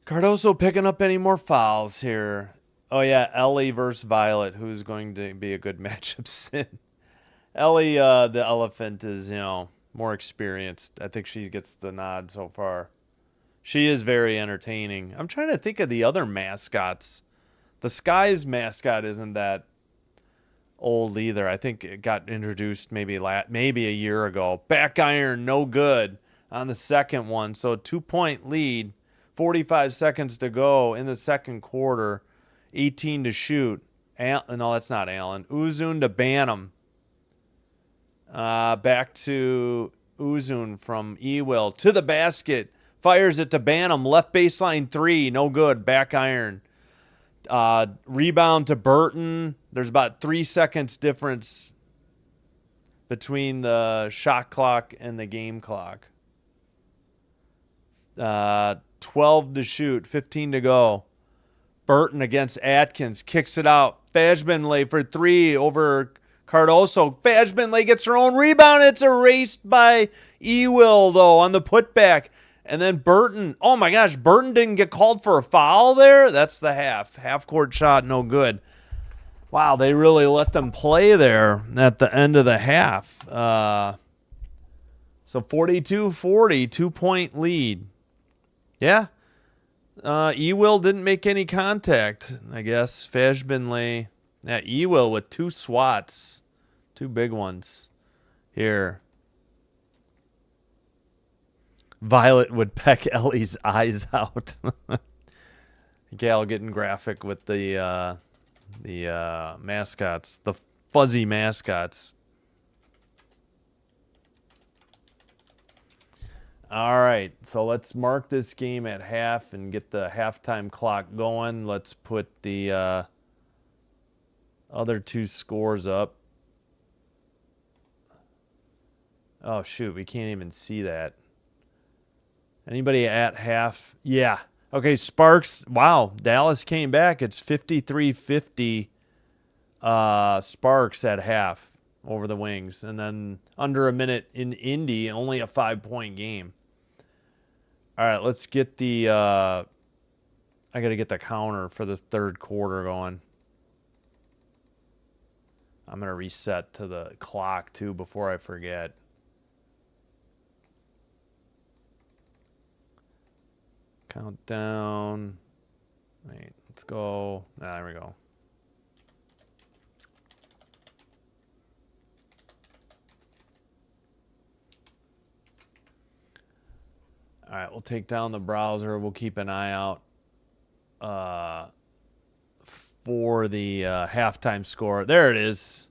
Cardoso picking up any more fouls here. Oh, yeah. Ellie versus Violet. Who's going to be a good matchup? Sin. Ellie, the elephant, is, more experienced. I think she gets the nod so far. She is very entertaining. I'm trying to think of the other mascots. The Sky's mascot isn't that old either. I think it got introduced maybe a year ago. Back iron, no good on the second one. So 2-point lead, 45 seconds to go in the second quarter, 18 to shoot. No, that's not Allen. Uzun to Banham. Back to Uzun from Ewell to the basket. Fires it to Banham. Left baseline 3, no good. Back iron. Rebound to Burton. There's about 3 seconds difference between the shot clock and the game clock. 12 to shoot, 15 to go. Burton against Atkins, kicks it out. Fajbenley for 3 over Cardoso. Fajbenley gets her own rebound. It's erased by Ewell, though, on the putback. And then Burton, oh my gosh, Burton didn't get called for a foul there? That's the half. Half-court shot, no good. Wow, they really let them play there at the end of the half. So 42-40, 2-point lead. Yeah. Ewell didn't make any contact, I guess. Fajbenley. Yeah, Ewell with 2 swats. 2 big ones here. Violet would peck Ellie's eyes out. Gal getting graphic with the mascots, the fuzzy mascots. All right, so let's mark this game at half and get the halftime clock going. Let's put the other 2 scores up. Oh, shoot, we can't even see that. Anybody at half? Yeah. Okay, Sparks. Wow, Dallas came back. It's 53-50. Sparks at half over the Wings. And then under a minute in Indy, only a 5-point game. All right, let's get the I got to get the counter for the third quarter going. I'm going to reset to the clock, too, before I forget. Countdown. Wait, let's go. There we go. All right, we'll take down the browser. We'll keep an eye out for the halftime score. There it is.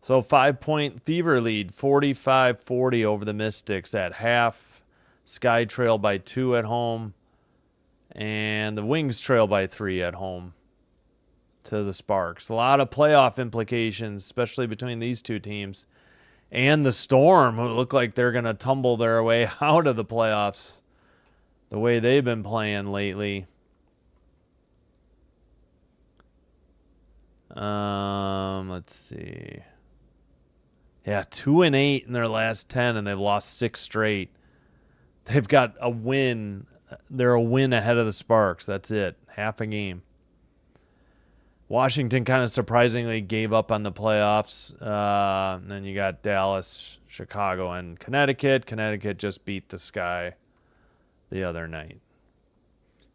So 5-point Fever lead, 45-40 over the Mystics at half. Sky trail by 2 at home. And the Wings trail by 3 at home to the Sparks. A lot of playoff implications, especially between these two teams. And the Storm, who look like they're going to tumble their way out of the playoffs the way they've been playing lately. Let's see. Yeah, 2-8 in their last 10, and they've lost 6 straight. They've got a win. They're a win ahead of the Sparks. That's it. Half a game. Washington kind of surprisingly gave up on the playoffs. And then you got Dallas, Chicago, and Connecticut. Connecticut just beat the Sky the other night.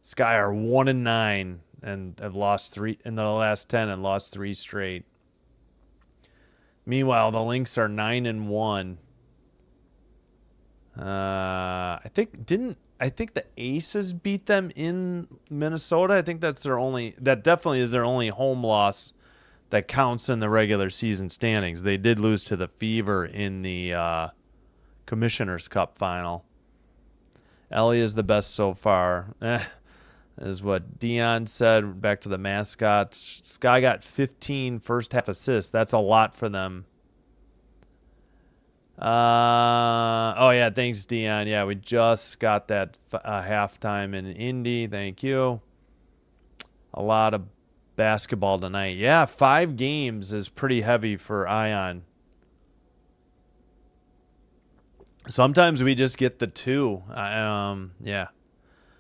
Sky are 1-9 and have lost 3 in the last 10 and lost 3 straight. Meanwhile, the Lynx are 9-1. I think the Aces beat them in Minnesota. I think that definitely is their only home loss that counts in the regular season standings. They did lose to the Fever in the Commissioner's Cup final. Ellie is the best so far. Is what Dion said. Back to the mascots. Sky got 15 first half assists. That's a lot for them. Oh yeah, thanks Dion. Yeah, we just got that halftime in Indy. Thank you. A lot of basketball tonight. Yeah, 5 games is pretty heavy for Ion. Sometimes we just get the 2. Yeah.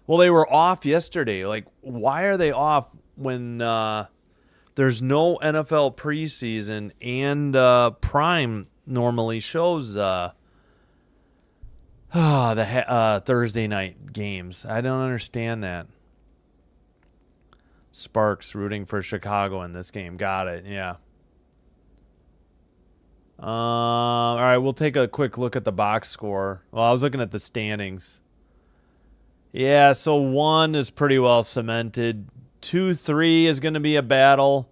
Well, they were off yesterday. Like, why are they off when there's no NFL preseason and Prime normally shows the Thursday night games? I don't understand that. Sparks rooting for Chicago in this game. Got it. Yeah. All right, we'll take a quick look at the box score. Well, I was looking at the standings. Yeah, so 1 is pretty well cemented. 2-3 is going to be a battle.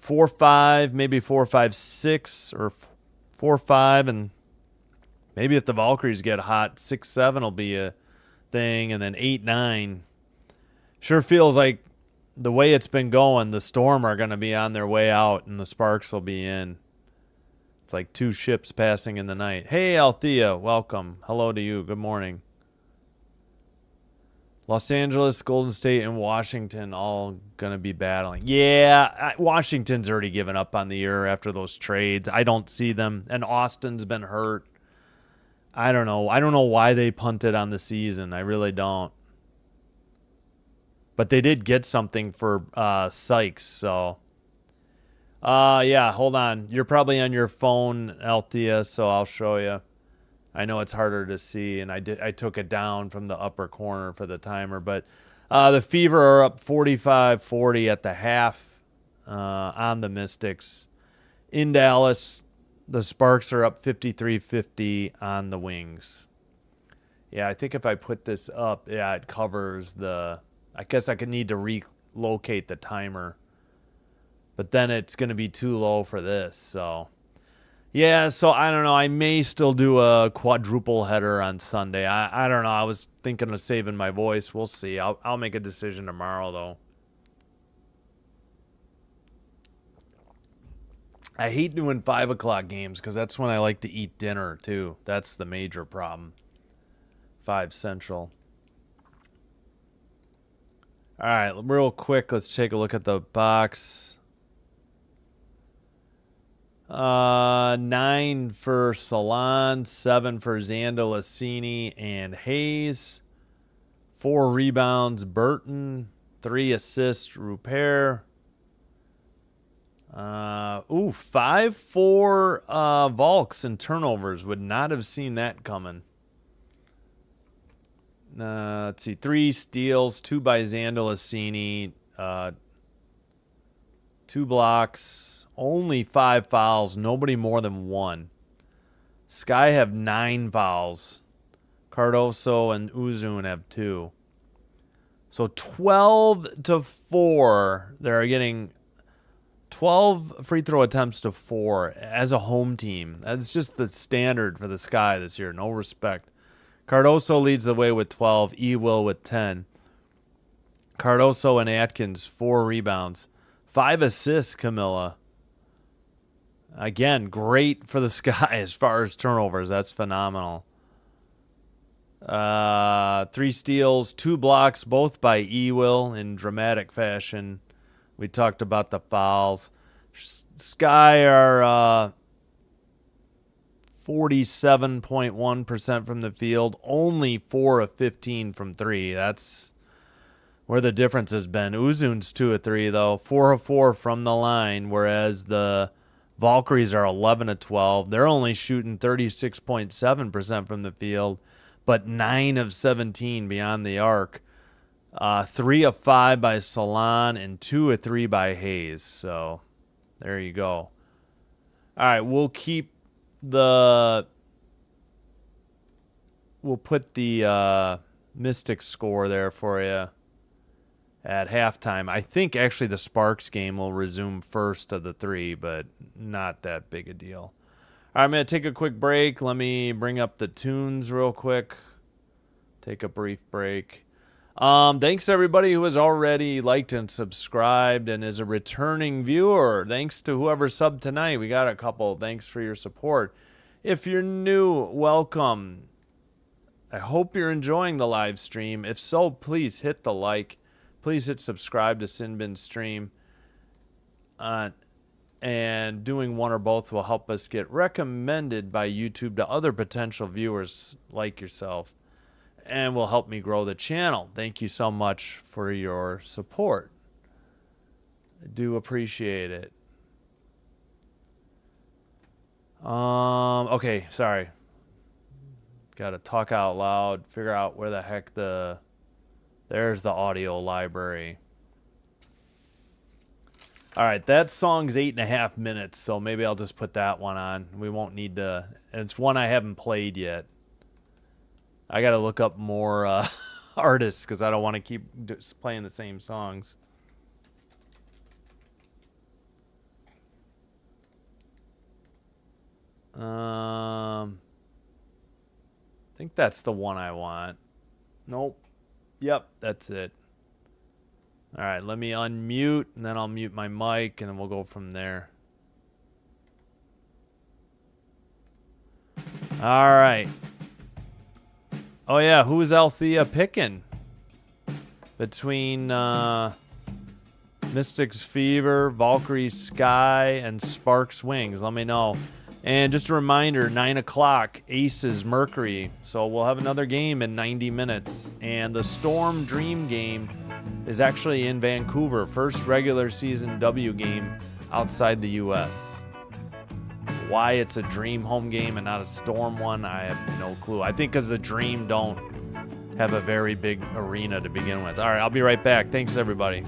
4-5, maybe 4-5-6 or 4-5, and maybe if the Valkyries get hot, 6-7 will be a thing, and then 8-9. Sure feels like the way it's been going, the Storm are going to be on their way out, and the Sparks will be in. It's like 2 ships passing in the night. Hey, Althea, welcome. Hello to you. Good morning. Los Angeles, Golden State, and Washington all going to be battling. Yeah, Washington's already given up on the year after those trades. I don't see them. And Austin's been hurt. I don't know. I don't know why they punted on the season. I really don't. But they did get something for Sykes, so. Yeah, hold on. You're probably on your phone, Althea, so I'll show you. I know it's harder to see, and I took it down from the upper corner for the timer. But the Fever are up 45-40 at the half on the Mystics. In Dallas, the Sparks are up 53-50 on the Wings. Yeah, I think if I put this up, yeah, it covers the... I guess I could need to relocate the timer. But then it's going to be too low for this, so... Yeah, so I don't know. I may still do a quadruple header on Sunday. I don't know. I was thinking of saving my voice. We'll see. I'll make a decision tomorrow, though. I hate doing 5 o'clock games because that's when I like to eat dinner, too. That's the major problem. 5 Central. All right, real quick, let's take a look at the box. 9 for Salon, 7 for Zandalacini and Hayes, 4 rebounds Burton, 3 assists Rupert. 5 for Volks and turnovers. Would not have seen that coming. Let's see, 3 steals, 2 by Zandalacini, 2 blocks, only 5 fouls, nobody more than 1. Sky have 9 fouls. Cardoso and Uzun have 2. So 12-4. They're getting 12 free throw attempts to 4 as a home team. That's just the standard for the Sky this year. No respect. Cardoso leads the way with 12. Ewell with 10. Cardoso and Atkins, 4 rebounds. 5 assists, Camilla. Again, great for the Sky as far as turnovers. That's phenomenal. 3 steals, 2 blocks, both by Ewell in dramatic fashion. We talked about the fouls. Sky are 47.1% from the field, only 4 of 15 from 3. That's where the difference has been. Uzun's 2 of 3, though. 4 of 4 from the line, whereas the Valkyries are 11 of 12. They're only shooting 36.7% from the field, but 9 of 17 beyond the arc. 3 of 5 by Salon and 2 of 3 by Hayes. So there you go. All right, we'll put the Mystics score there for you at halftime. I think actually the Sparks game will resume first of the 3, but not that big a deal. All right, I'm going to take a quick break. Let me bring up the tunes real quick. Take a brief break. Thanks to everybody who has already liked and subscribed and is a returning viewer. Thanks to whoever subbed tonight. We got a couple. Thanks for your support. If you're new, welcome. I hope you're enjoying the live stream. If so, please hit the like. Please hit subscribe to Sinbin Stream. And doing one or both will help us get recommended by YouTube to other potential viewers like yourself, and will help me grow the channel. Thank you so much for your support. I do appreciate it. Okay, sorry. Got to talk out loud, figure out where the heck there's the audio library. All right, that song's 8.5 minutes, so maybe I'll just put that one on. We won't need to, and it's one I haven't played yet. I got to look up more artists because I don't want to keep playing the same songs. I think that's the one I want. Nope. Yep, that's it. All right, let me unmute, and then I'll mute my mic, and then we'll go from there. All right. Oh, yeah, who's Althea picking? Between Mystics Fever, Valkyries Sky, and Sparks Wings. Let me know. And just a reminder, 9 o'clock, Aces Mercury. So we'll have another game in 90 minutes. And the Storm Dream game is actually in Vancouver. First regular season W game outside the U.S. Why it's a Dream home game and not a Storm one, I have no clue. I think because the Dream don't have a very big arena to begin with. All right, I'll be right back. Thanks, everybody.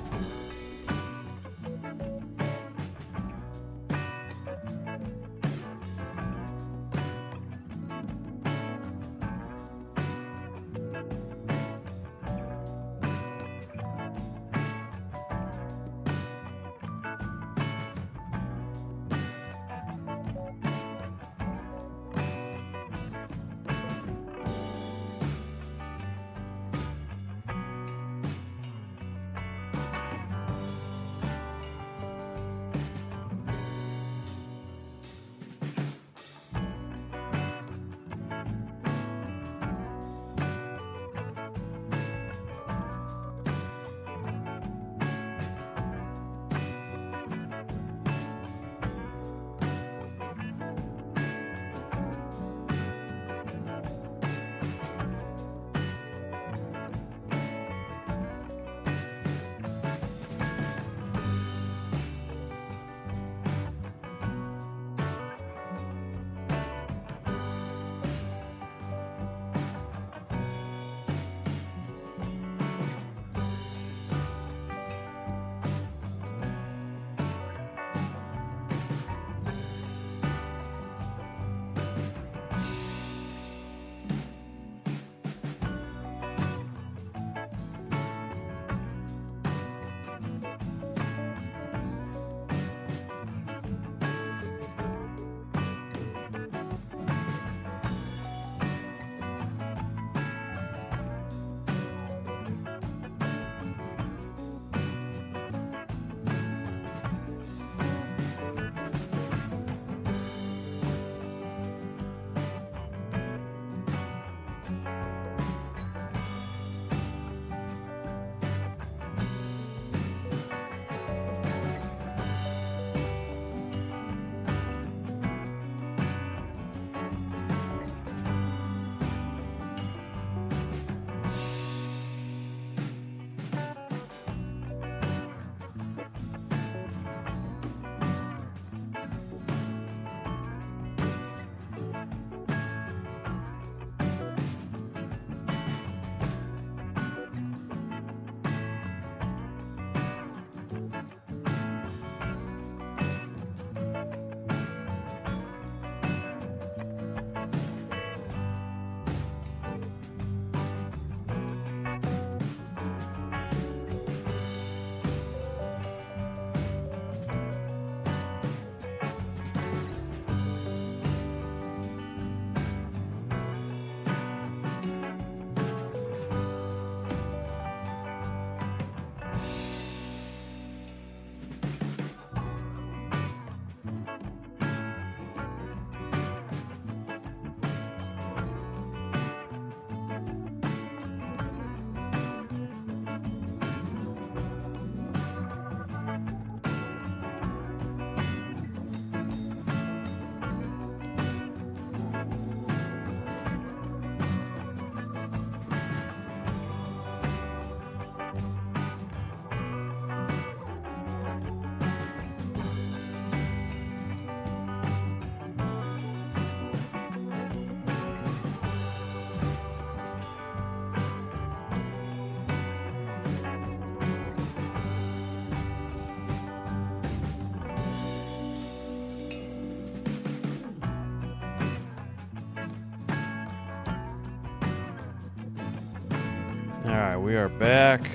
right, we are back.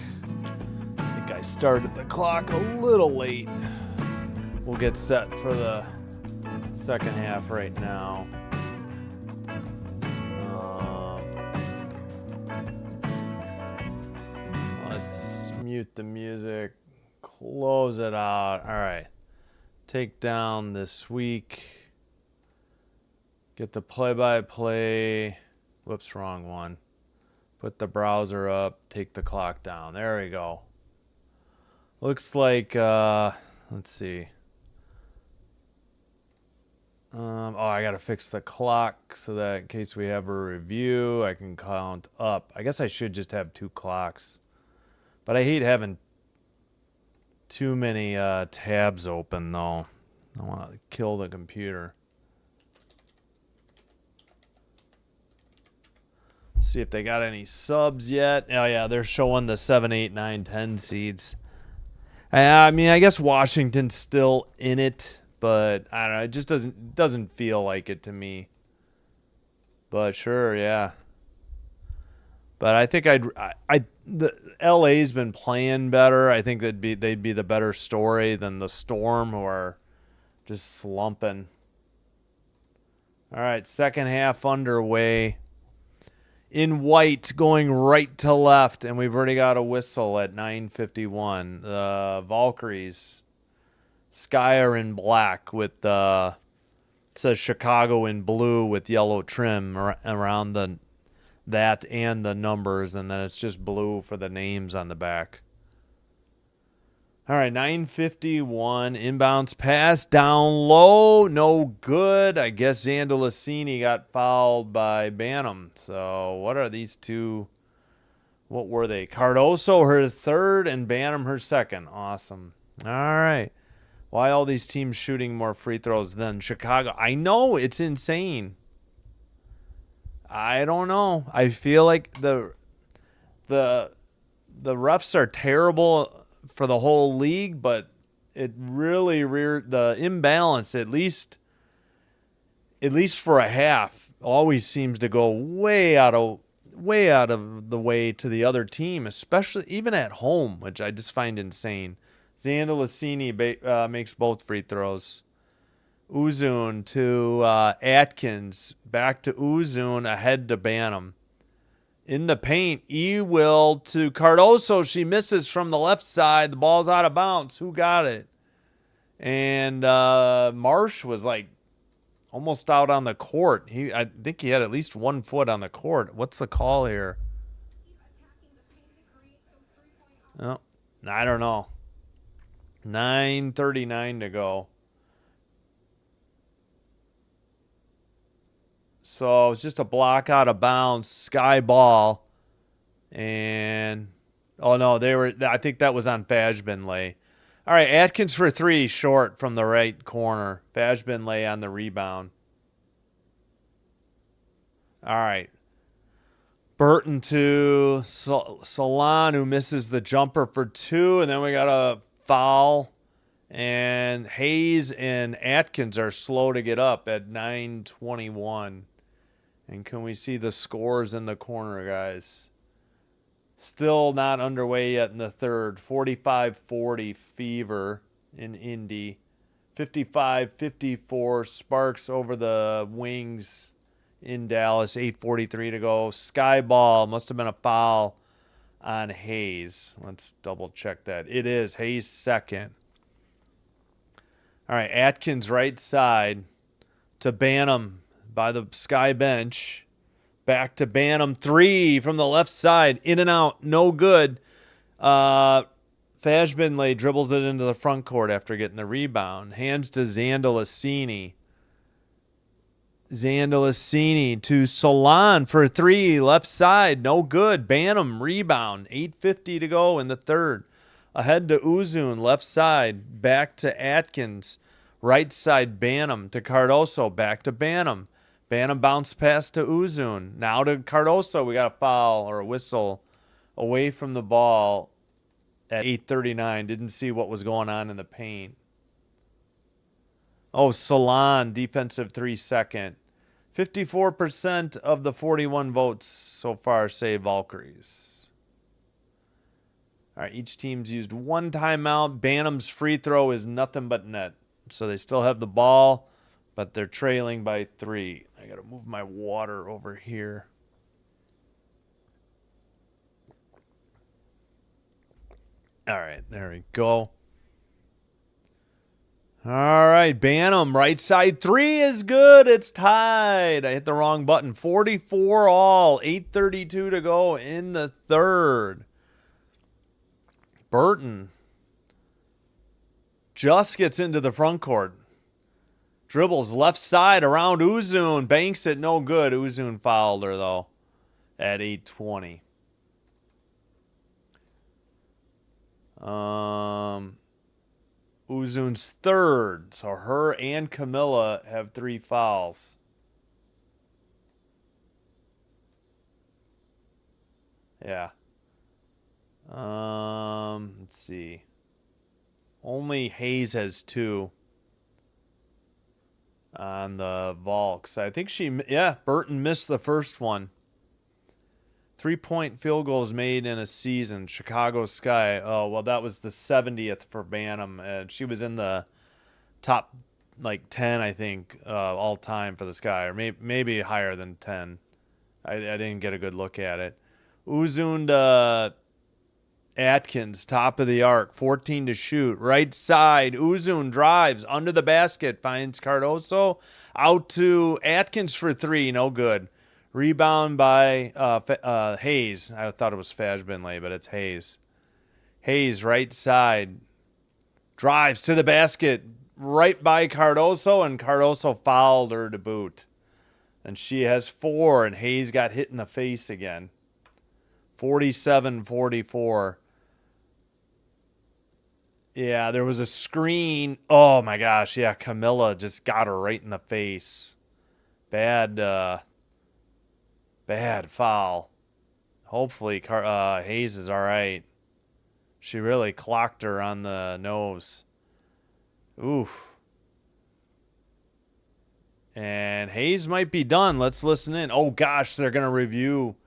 I think I started the clock a little late. We'll get set for the second half right now. Let's mute the music, close it out. All right, take down this week. Get the play-by-play. Whoops, wrong one. Put the browser up, take the clock down. There we go. Looks like, let's see. I got to fix the clock so that in case we have a review, I can count up. I guess I should just have 2 clocks. But I hate having too many tabs open, though. I want to kill the computer. See if they got any subs yet. Oh, yeah, they're showing the 7, 8, 9, 10 seeds. I mean, I guess Washington's still in it, but I don't know. It just doesn't feel like it to me. But sure, yeah. But I think the LA's been playing better. I think they'd be the better story than the Storm, who are just slumping. All right, second half underway. In white, going right to left, and we've already got a whistle at 9:51. The Valkyries, Sky are in black with it says Chicago in blue with yellow trim around that and the numbers, and then it's just blue for the names on the back. All right, 9:51, inbounds pass, down low, no good. I guess Zandalicini got fouled by Banham. So what are these two? What were they? Cardoso, her third, and Banham, her second. Awesome. All right. Why all these teams shooting more free throws than Chicago? I know, it's insane. I don't know. I feel like the refs are terrible for the whole league, but it really the imbalance, at least for a half, always seems to go way out of the way to the other team, especially even at home, which I just find insane. Zandalicini makes both free throws. Uzun to Atkins, back to Uzun, ahead to Banham. In the paint, E-Will to Cardoso. She misses from the left side. The ball's out of bounds. Who got it? And Marsh was like almost out on the court. I think he had at least 1 foot on the court. What's the call here? Oh, I don't know. 9:39 to go. So it's just a block out of bounds, Sky ball. And, oh no, I think that was on Fajbinlay. All right, Atkins for 3, short from the right corner. Fajbinlay on the rebound. All right. Burton to Salon, who misses the jumper for 2. And then we got a foul. And Hayes and Atkins are slow to get up at 9:21. And can we see the scores in the corner, guys? Still not underway yet in the third. 45-40 Fever in Indy. 55-54 Sparks over the Wings in Dallas. 8:43 to go. Sky ball. Must have been a foul on Hayes. Let's double check that. It is. Hayes second. All right, Atkins right side to Banham by the Sky bench. Back to Banham. 3 from the left side. In and out. No good. Fajbinlay dribbles it into the front court after getting the rebound. Hands to Zandalicini. Zandalicini to Salon for 3. Left side. No good. Banham rebound. 8:50 to go in the third. Ahead to Uzun. Left side. Back to Atkins. Right side, Banham to Cardoso. Back to Banham. Banham bounce pass to Uzun. Now to Cardoso. We got a foul or a whistle away from the ball at 8:39. Didn't see what was going on in the paint. Oh, Salon, defensive 3 second. 54% of the 41 votes so far say Valkyries. All right, each team's used one timeout. Bantam's free throw is nothing but net. So they still have the ball, but they're trailing by 3. I got to move my water over here. All right, there we go. All right, Bantam, right side 3 is good. It's tied. I hit the wrong button. 44 all, 8:32 to go in the third. Burton just gets into the front court. Dribbles left side around Uzun. Banks it, no good. Uzun fouled her, though, at 8:20. Uzun's third. So her and Camilla have 3 fouls. Yeah. Let's see. Only Hayes has 2 on the Valks. I think Burton missed the first one. 3-point field goals made in a season. Chicago Sky. Oh, well, that was the 70th for Bantam. And she was in the top, 10, I think, all time for the Sky. Or maybe higher than 10. I didn't get a good look at it. Uzun Atkins, top of the arc. 14 to shoot. Right side. Uzun drives under the basket. Finds Cardoso. Out to Atkins for 3. No good. Rebound by Hayes. I thought it was Fajbinley, but it's Hayes. Hayes, right side. Drives to the basket right by Cardoso, and Cardoso fouled her to boot. And she has 4, and Hayes got hit in the face again. 47-44. Yeah, there was a screen. Oh, my gosh. Yeah, Camilla just got her right in the face. Bad foul. Hopefully Hayes is all right. She really clocked her on the nose. Oof. And Hayes might be done. Let's listen in. Oh, gosh, they're going to review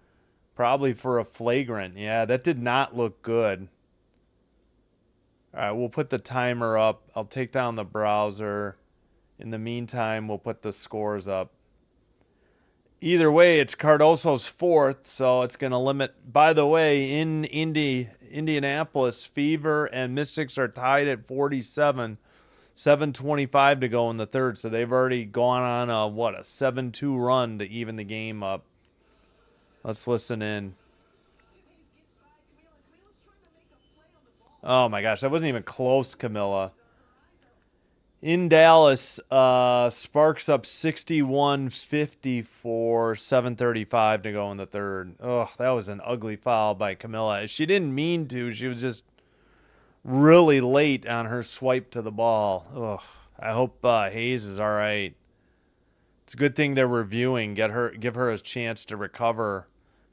probably for a flagrant. Yeah, that did not look good. All right, we'll put the timer up. I'll take down the browser. In the meantime, we'll put the scores up. Either way, it's Cardoso's 4th, so it's going to limit. By the way, in Indianapolis, Fever and Mystics are tied at 47. 7:25 to go in the third, so they've already gone on a 7-2 run to even the game up. Let's listen in. Oh, my gosh, that wasn't even close, Camilla. In Dallas, Sparks up 61-54, 7:35 to go in the third. Oh, that was an ugly foul by Camilla. She didn't mean to. She was just really late on her swipe to the ball. Ugh. I hope Hayes is all right. It's a good thing they're reviewing. Give her a chance to recover.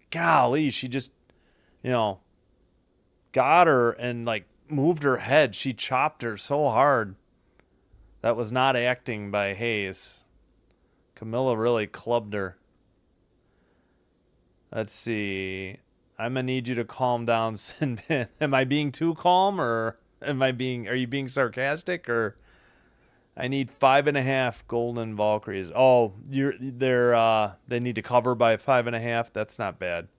Golly, she just, got her and moved her head. She chopped her so hard. That was not acting by Hayes. Camilla really clubbed her. Let's see. I'm going to need you to calm down, Sinbin. Am I being too calm, or are you being sarcastic, or I need 5.5 Golden Valkyries. Oh, they need to cover by 5.5. That's not bad.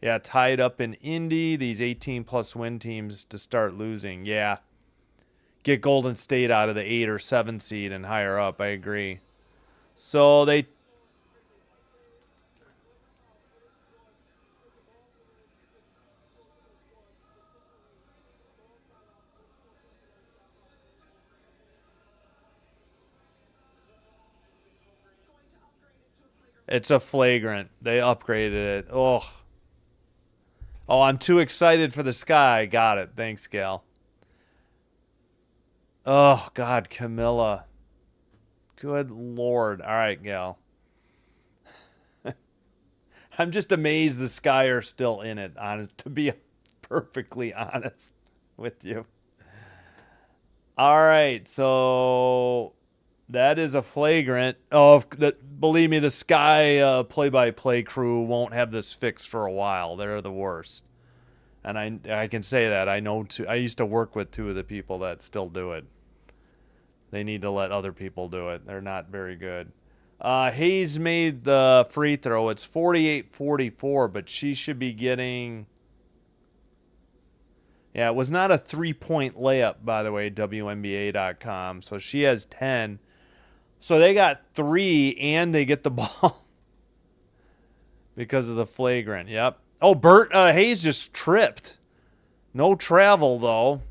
Yeah, tied up in Indy, these 18+ win teams to start losing. Yeah. Get Golden State out of the 8 or 7 seed and higher up. I agree. So it's a flagrant. They upgraded it. Oh, I'm too excited for the Sky. Got it. Thanks, Gal. Oh, God, Camilla. Good Lord. All right, Gal. I'm just amazed the Sky are still in it, to be perfectly honest with you. All right, so that is a flagrant. Oh, believe me, the Sky play-by-play crew won't have this fixed for a while. They're the worst. And I can say that. I used to work with 2 of the people that still do it. They need to let other people do it. They're not very good. Hayes made the free throw. It's 48-44, but she should be getting... Yeah, it was not a 3-point layup, by the way, WNBA.com. So she has 10. So they got 3, and they get the ball because of the flagrant. Yep. Oh, Hayes just tripped. No travel, though.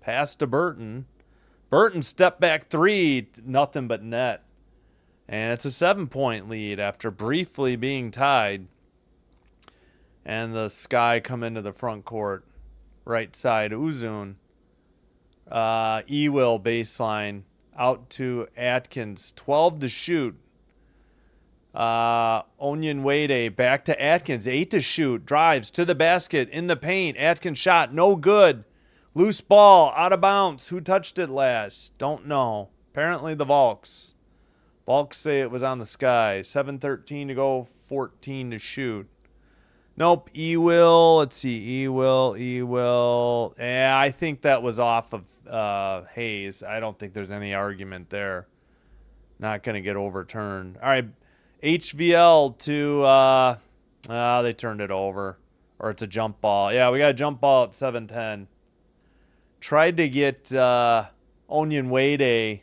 Pass to Burton. Burton step back 3, nothing but net. And it's a 7-point lead after briefly being tied. And the Sky come into the front court. Right side, Uzun. Ewell baseline out to Atkins. 12 to shoot. Onion Wade back to Atkins. 8 to shoot. Drives to the basket in the paint. Atkins shot. No good. Loose ball. Out of bounds. Who touched it last? Don't know. Apparently the Valks. Valks say it was on the Sky. 7:13 to go. 14 to shoot. Nope. Ewell. Let's see. Ewell. Yeah, I think that was off of Hayes. I don't think there's any argument there. Not going to get overturned. All right. HVL to, they turned it over. Or it's a jump ball. Yeah, we got a jump ball at 7:10. Tried to get Onion Wade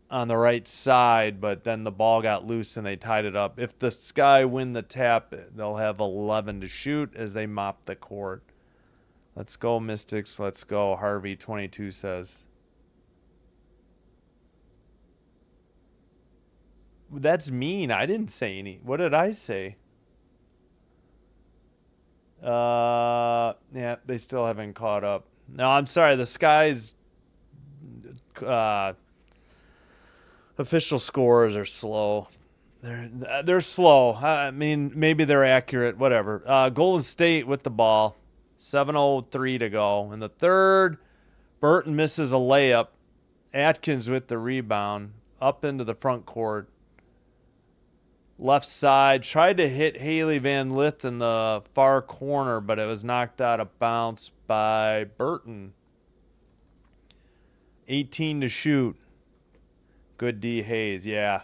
on the right side, but then the ball got loose and they tied it up. If the Sky win the tap, they'll have 11 to shoot as they mop the court. Let's go, Mystics. Let's go. Harvey 22 says. That's mean. I didn't say any. What did I say? Yeah, they still haven't caught up. No, I'm sorry. The Sky's official scores are slow. They're slow. I mean, maybe they're accurate. Whatever. Golden State with the ball. 7:03 to go. In the third, Burton misses a layup. Atkins with the rebound. Up into the front court. Left side. Tried to hit Haley Van Lith in the far corner, but it was knocked out of bounds by Burton. 18 to shoot. Good D. Hayes, yeah.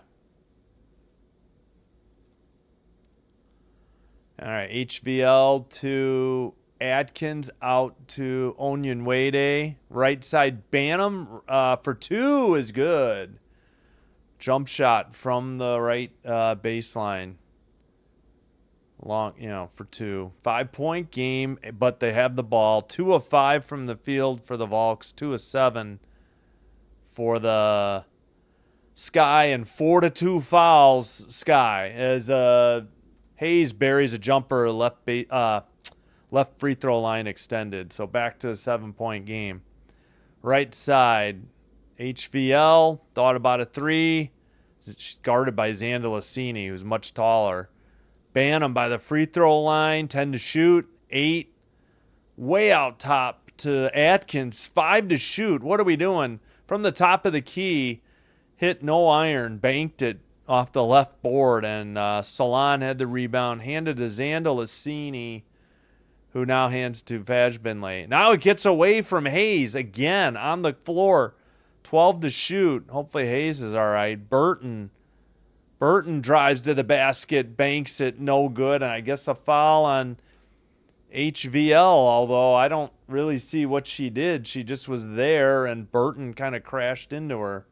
All right, HVL to Atkins, out to Onion Wade. Right side, Bantam for 2 is good. Jump shot from the right baseline. Long, for 2. 5-point game, but they have the ball. 2 of 5 from the field for the Valks. 2 of 7 for the Sky, and 4 to 2 fouls Sky as Hayes buries a jumper, left free throw line extended. So back to a 7-point game. Right side, HVL thought about a 3. Guarded by Zandalicini, who's much taller. Bantam by the free throw line, 10 to shoot, 8. Way out top to Atkins, 5 to shoot. What are we doing? From the top of the key, hit no iron, banked it off the left board, and Salon had the rebound, handed to Zandalicini, who now hands to Vajbinley. Now it gets away from Hayes again on the floor. 12 to shoot. Hopefully Hayes is all right. Burton drives to the basket, banks it, no good. And I guess a foul on HVL, although I don't really see what she did. She just was there, and Burton kind of crashed into her.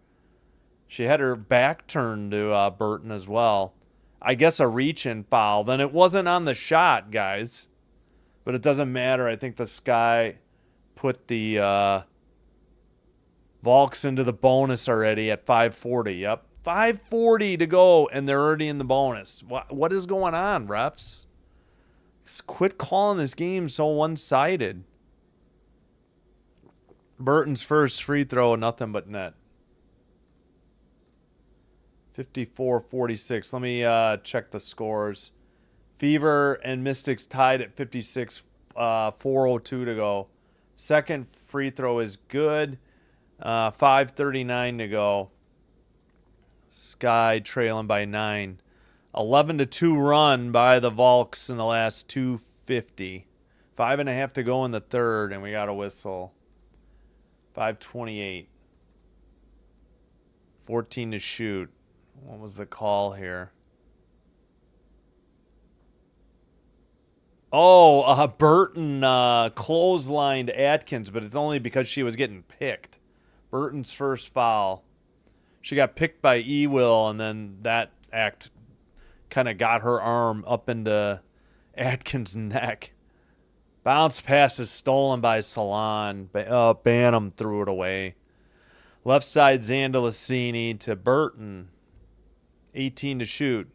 She had her back turned to Burton as well. I guess a reach-in foul. Then it wasn't on the shot, guys. But it doesn't matter. I think the Sky put the Valks into the bonus already at 5:40. Yep. 5:40 to go, and they're already in the bonus. What is going on, refs? Just quit calling this game so one-sided. Burton's first free throw, nothing but net. 54-46. Let me check the scores. Fever and Mystics tied at 56, 4:02 to go. Second free throw is good. 5:39 to go. Sky trailing by 9. 11 to 2 run by the Valks in the last 2:50. 5.5 to go in the third, and we got a whistle. 5:28. 14 to shoot. What was the call here? Oh, Burton clotheslined Atkins, but it's only because she was getting picked. Burton's first foul. She got picked by Ewell, and then that act kind of got her arm up into Atkins' neck. Bounce pass is stolen by Salon. Banham threw it away. Left side, Zandalicini to Burton. 18 to shoot.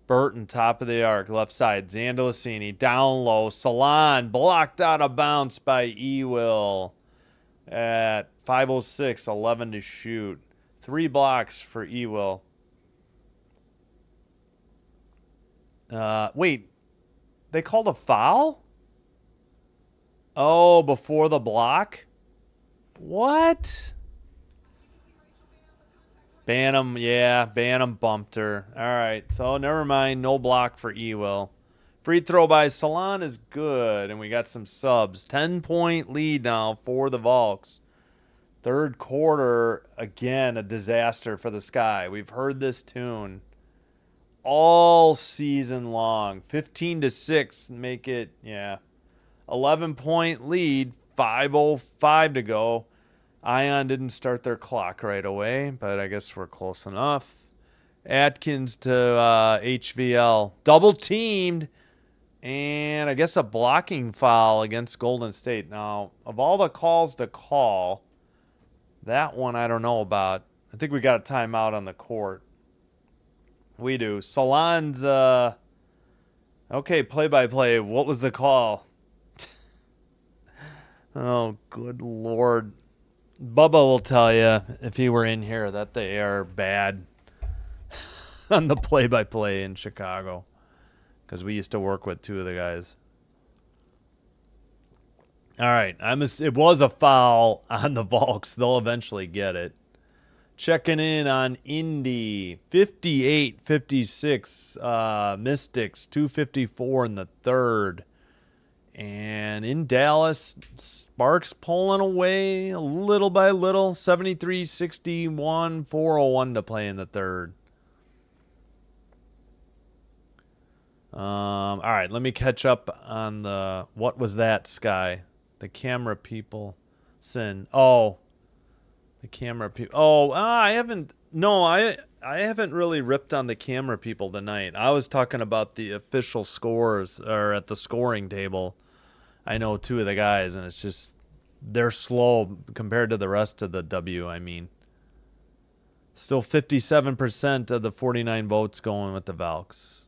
Burton, top of the arc. Left side, Zandalicini. Down low. Salon blocked out of bounds by Ewell. At 5:06, 11 to shoot. 3 blocks for Ewell. Wait. They called a foul? Oh, before the block? What? Banham bumped her. All right, so never mind. No block for Ewell. Free throw by Salon is good, and we got some subs. 10-point lead now for the Valks. Third quarter, again, a disaster for the Sky. We've heard this tune all season long. 15-6, make it, 11-point lead, 5:05 to go. Ion didn't start their clock right away, but I guess we're close enough. Atkins to HVL. Double teamed, and I guess a blocking foul against Golden State. Now, of all the calls to call, that one I don't know about. I think we got a timeout on the court. We do. Salon's, okay, play-by-play. What was the call? Oh, good Lord. Bubba will tell you, if he were in here, that they are bad on the play-by-play in Chicago. Because we used to work with 2 of the guys. All right. It was a foul on the Valks. They'll eventually get it. Checking in on Indy. 58-56. Mystics. 2:54 in the third. And in Dallas, Sparks pulling away little by little. 73-61, 4:01 to play in the third. All right, let me catch up on the what was that, Sky? The camera people. Oh, the camera people. Oh, I haven't. No, I haven't really ripped on the camera people tonight. I was talking about the official scores or at the scoring table. I know 2 of the guys, and it's just they're slow compared to the rest of the W, I mean. Still 57% of the 49 votes going with the Valks.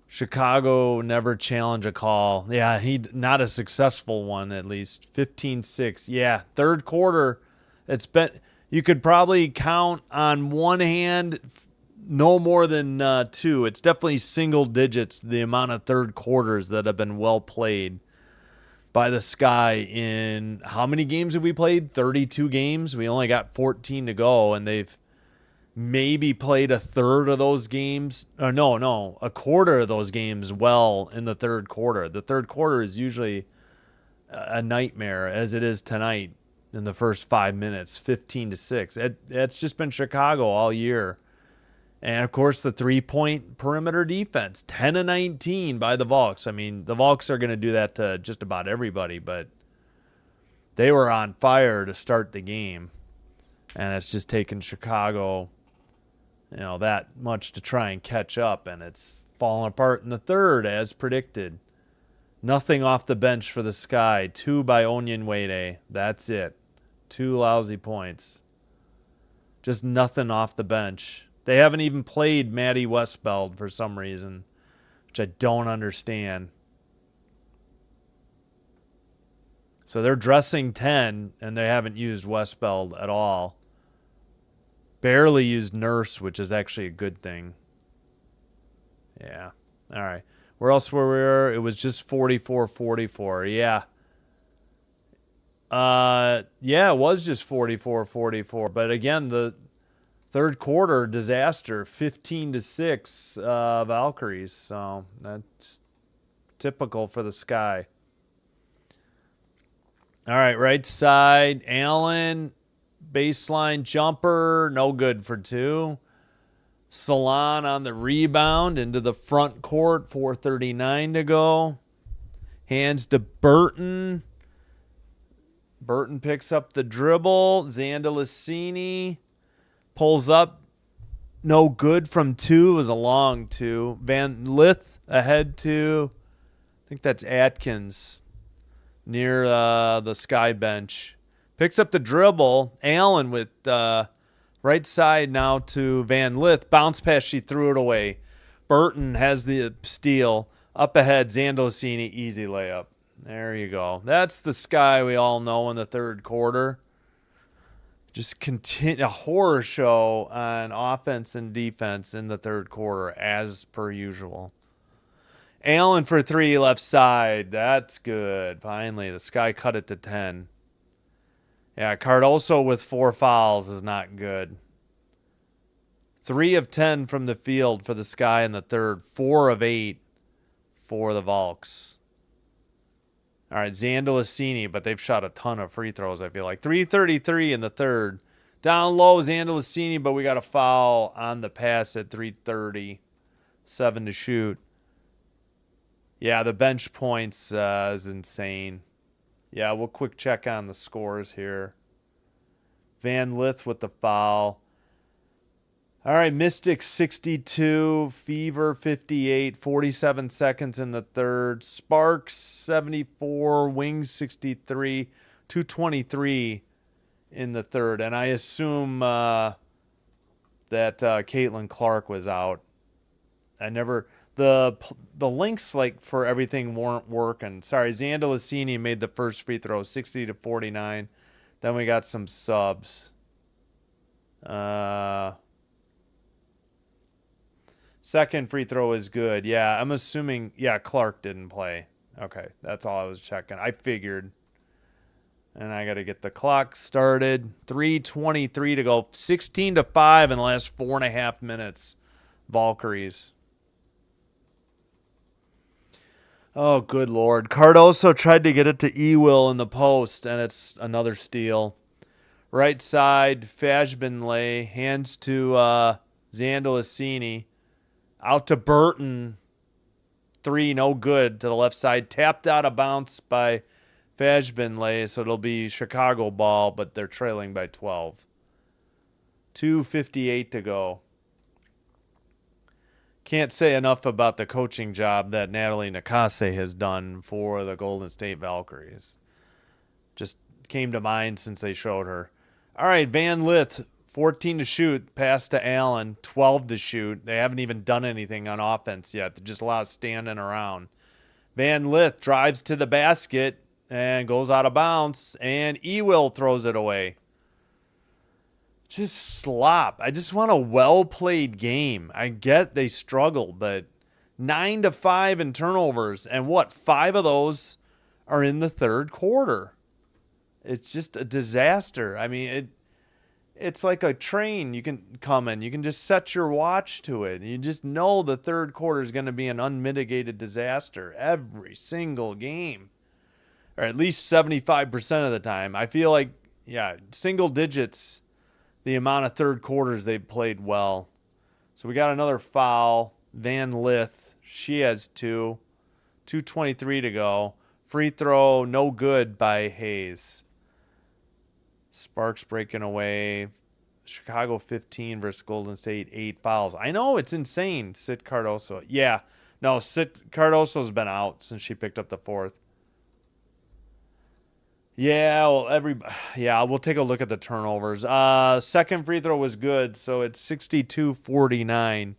Chicago never challenge a call. Yeah, not a successful one, at least. 15-6. Yeah, third quarter, it's been, you could probably count on one hand no more than 2. It's definitely single digits, the amount of third quarters that have been well played by the Sky in how many games have we played? 32 games. We only got 14 to go, and they've maybe played a third of those games. Or no, a quarter of those games well in the third quarter. The third quarter is usually a nightmare, as it is tonight in the first 5 minutes, 15-6. It's just been Chicago all year. And, of course, the three-point perimeter defense, 10-19 by the Valks. I mean, the Valks are going to do that to just about everybody, but they were on fire to start the game. And it's just taken Chicago, that much to try and catch up, and it's fallen apart in the third, as predicted. Nothing off the bench for the Sky. 2 by Onyenwere. That's it. 2 lousy points. Just nothing off the bench. They haven't even played Maddie Westbeld for some reason, which I don't understand. So they're dressing 10, and they haven't used Westbeld at all. Barely used Nurse, which is actually a good thing. Yeah. All right. Where else were we? It was just 44-44. Yeah. It was just 44-44. But again, the third quarter disaster, 15-6 Valkyries. So that's Typical for the Sky. All right, right side. Allen, baseline jumper. No good for 2. Salon on the rebound into the front court. 4:39 to go. Hands to Burton. Burton picks up the dribble. Zandalicini pulls up. No good from 2. It was a long 2. Van Lith ahead to, I think that's Atkins, near the Sky bench. Picks up the dribble. Allen with right side now to Van Lith. Bounce pass, she threw it away. Burton has the steal. Up ahead, Zandalicini, easy layup. There you go. That's the Sky we all know in the third quarter. Just continue a horror show on offense and defense in the third quarter, as per usual. Allen for 3 left side. That's good. Finally, the Sky cut it to 10. Yeah, Cardoso with 4 fouls is not good. 3 of 10 from the field for the Sky in the third. 4 of 8 for the Valks. All right, Zandalicini, but they've shot a ton of free throws, I feel like. 3:33 in the third. Down low, Zandalicini, but we got a foul on the pass at 3:30. 7 to shoot. Yeah, the bench points is insane. Yeah, we'll quick check on the scores here. Van Lith with the foul. All right, Mystics 62, Fever 58, 47 seconds in the third. Sparks 74, Wings 63, 2:23 in the third. And I assume that Caitlin Clark was out. The links like for everything weren't working. Sorry, Zandalicini made the first free throw, 60 to 49. Then we got some subs. Second free throw is good. Yeah, I'm assuming, yeah, Clark didn't play. Okay, that's all I was checking. I figured. And I got to get the clock started. 3:23 to go. 16 to 5 in the last 4.5 minutes. Valkyries. Oh, good Lord. Cardoso tried to get it to Ewell in the post, and it's another steal. Right side, Fajbenlay. Hands to Zandalicini. Out to Burton. 3, no good to the left side. Tapped out of bounds by Fajbenlay, so it'll be Chicago ball, but they're trailing by 12. 2:58 to go. Can't say enough about the coaching job that Natalie Nakase has done for the Golden State Valkyries. Just came to mind since they showed her. All right, Van Lith, 14 to shoot, pass to Allen, 12 to shoot. They haven't even done anything on offense yet. They're just a lot of standing around. Van Lith drives to the basket and goes out of bounds, and Ewell throws it away. Just slop. I just want a well-played game. I get they struggle, but 9 to 5 in turnovers, and 5 of those are in the third quarter. It's just a disaster. I mean, it's like a train you can come in. You can just set your watch to it. You just know the third quarter is going to be an unmitigated disaster every single game, or at least 75% of the time. I feel like, yeah, single digits, the amount of third quarters they've played well. So we got another foul. Van Lith, she has 2. 2:23 to go. Free throw, no good by Hayes. Sparks breaking away. Chicago 15 versus Golden State, 8 fouls. I know, it's insane. Sit Cardoso. Yeah. No, Cardoso's been out since she picked up the 4th. Yeah, well, we'll take a look at the turnovers. Second free throw was good, so it's 62-49.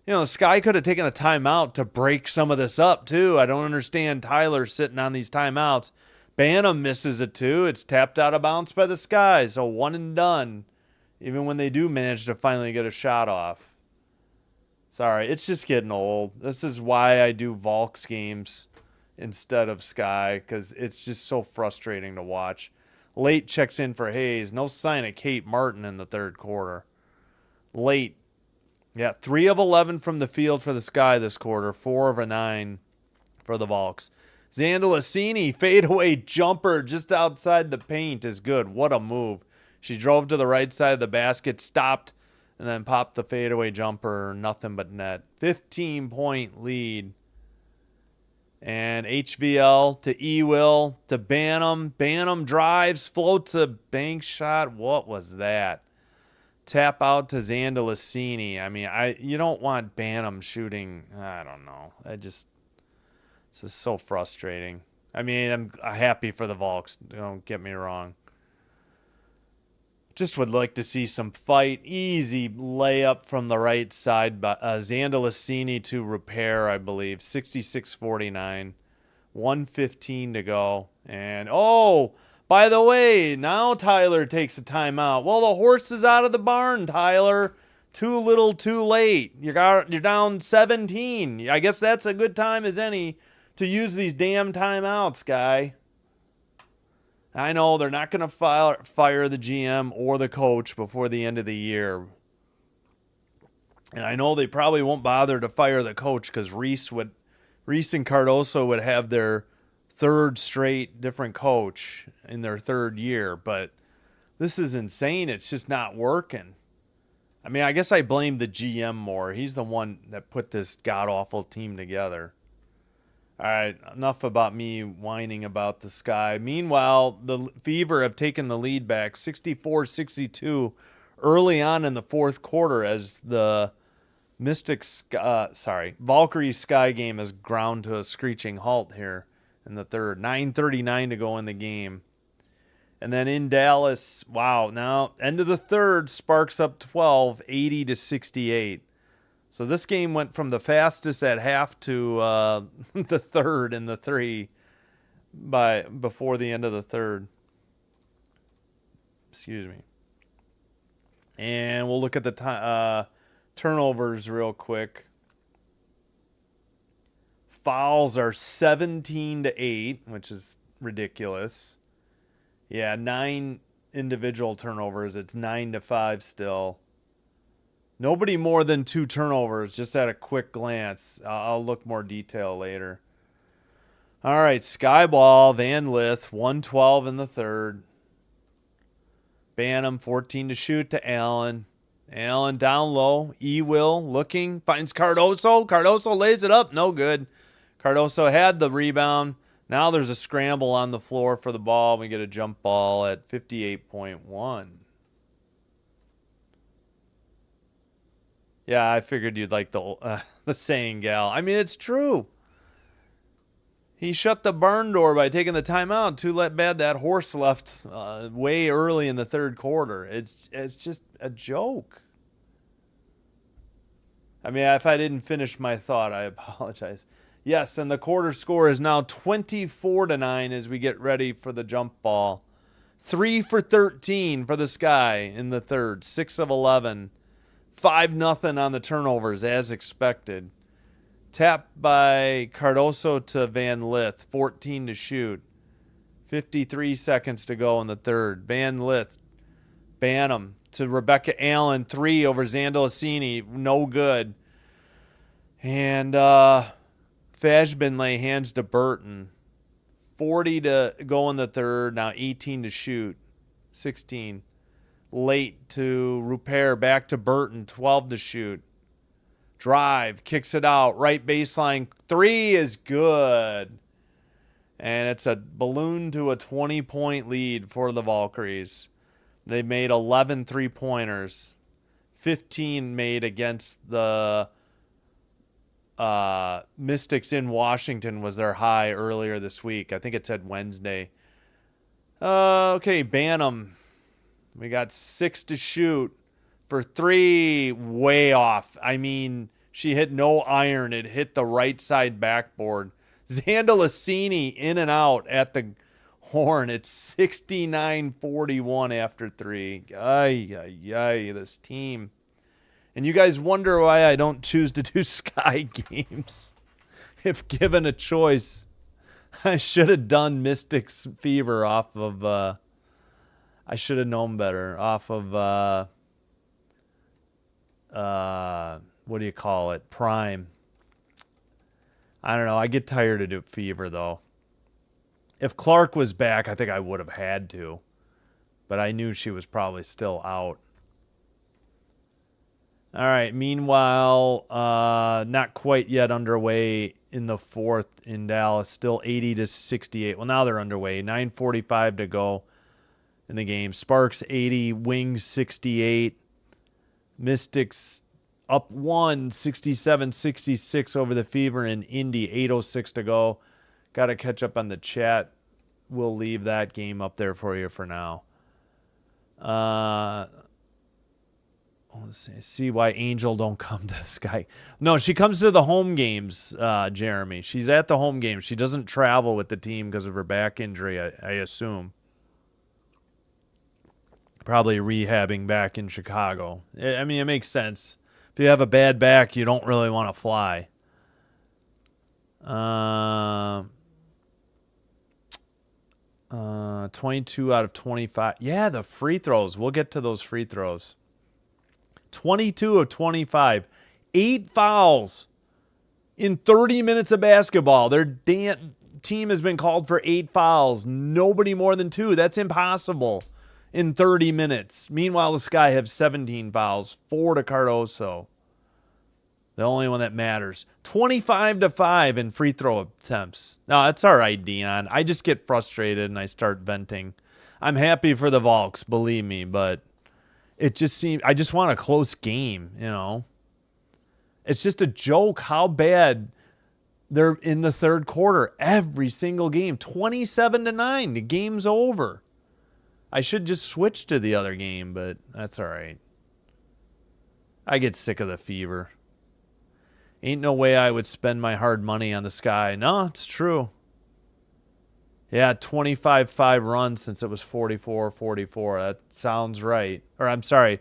You know, the Sky could have taken a timeout to break some of this up, too. I don't understand Tyler sitting on these timeouts. Banham misses it, too. It's tapped out of bounds by the Sky, so 1 and done, even when they do manage to finally get a shot off. Sorry, it's just getting old. This is why I do Valks games instead of Sky, because it's just so frustrating to watch. Late checks in for Hayes. No sign of Kate Martin in the third quarter. Late. Yeah, 3 of 11 from the field for the Sky this quarter. 4 of 9 for the Volks. Zandalicini, fadeaway jumper just outside the paint is good. What a move. She drove to the right side of the basket, stopped, and then popped the fadeaway jumper. Nothing but net. 15-point lead. And HVL to Ewell to Bantam. Bantam drives, floats a bank shot. What was that? Tap out to Zandalicini. I mean, you don't want Bantam shooting. I don't know. This is so frustrating. I mean, I'm happy for the Volks. Don't get me wrong. Just would like to see some fight. Easy layup from the right side by Zandalicini to repair, I believe. 66-49. 1:15 to go. And, oh, by the way, now Tyler takes a timeout. Well, the horse is out of the barn, Tyler. Too little, too late. You're down 17. I guess that's a good time as any to use these damn timeouts, guy. I know they're not going to fire the GM or the coach before the end of the year. And I know they probably won't bother to fire the coach because Reese and Cardoso would have their third straight different coach in their third year. But this is insane. It's just not working. I mean, I guess I blame the GM more. He's the one that put this god-awful team together. All right, enough about me whining about the Sky. Meanwhile, the Fever have taken the lead back 64-62 early on in the fourth quarter as the Valkyries Sky game has ground to a screeching halt here in the third. 9:39 to go in the game. And then in Dallas, wow, now end of the third, Sparks up 12, 80-68. So this game went from the fastest at half to the third in the three before the end of the third. Excuse me. And we'll look at the turnovers real quick. Fouls are 17-8, which is ridiculous. Yeah, 9 individual turnovers. It's 9-5 still. Nobody more than 2 turnovers, just at a quick glance. I'll look more detail later. All right, Skyball, Van Lith, 112 in the third. Bantam, 14 to shoot to Allen. Allen down low. Ewell looking, finds Cardoso. Cardoso lays it up, no good. Cardoso had the rebound. Now there's a scramble on the floor for the ball. We get a jump ball at 58.1. Yeah, I figured you'd like the saying, gal. I mean, it's true. He shut the barn door by taking the timeout. Too bad that horse left way early in the third quarter. It's just a joke. I mean, if I didn't finish my thought, I apologize. Yes, and the quarter score is now 24-9 as we get ready for the jump ball. 3 for 13 for the Sky in the third. 6 of 11. 5-0 on the turnovers, as expected. Tap by Cardoso to Van Lith. 14 to shoot. 53 seconds to go in the third. Van Lith. Bantam to Rebecca Allen. 3 over Zandalicini. No good. And Fashbinley hands to Burton. 40 to go in the third. Now 18 to shoot. 16. Late to Repair, back to Burton, 12 to shoot. Drive, kicks it out, right baseline. 3 is good. And it's a balloon to a 20-point lead for the Valkyries. They made 11 three-pointers. 15 made against the Mystics in Washington was their high earlier this week. I think it said Wednesday. Okay, Bantam. We got 6 to shoot for 3, way off. I mean, she hit no iron. It hit the right side backboard. Zandalicini in and out at the horn. It's 69-41 after 3. Ay, this team. And you guys wonder why I don't choose to do Sky games. If given a choice, I should have done Mystics Fever off of... I should have known better. Off of, what do you call it? Prime. I don't know. I get tired of Fever, though. If Clark was back, I think I would have had to. But I knew she was probably still out. All right. Meanwhile, not quite yet underway in the fourth in Dallas. Still 80-68. Well, now they're underway. 9:45 to go in the game. Sparks 80, Wings 68. Mystics up 67-66 over the Fever in Indy. 8:06 to go. Got to catch up on the chat. We'll leave that game up there for you for now. Let's see why Angel don't come to Sky. No, she comes to the home games, Jeremy. She's at the home games. She doesn't travel with the team because of her back injury, I assume. Probably rehabbing back in Chicago. I mean, it makes sense. If you have a bad back, you don't really want to fly. 22 out of 25. Yeah, the free throws. We'll get to those free throws. 22 of 25. 8 fouls in 30 minutes of basketball. Their team has been called for 8 fouls. Nobody more than 2. That's impossible in 30 minutes. Meanwhile, the Sky have 17 fouls. 4 to Cardoso. The only one that matters. 25-5 in free throw attempts. No, that's all right, Dion. I just get frustrated and I start venting. I'm happy for the Valks, believe me, but it just seems I just want a close game, you know. It's just a joke how bad they're in the third quarter every single game. 27-9. The game's over. I should just switch to the other game, but that's all right. I get sick of the Fever. Ain't no way I would spend my hard money on the Sky. No, it's true. Yeah, 25-5 run since it was 44-44. That sounds right. Or I'm sorry,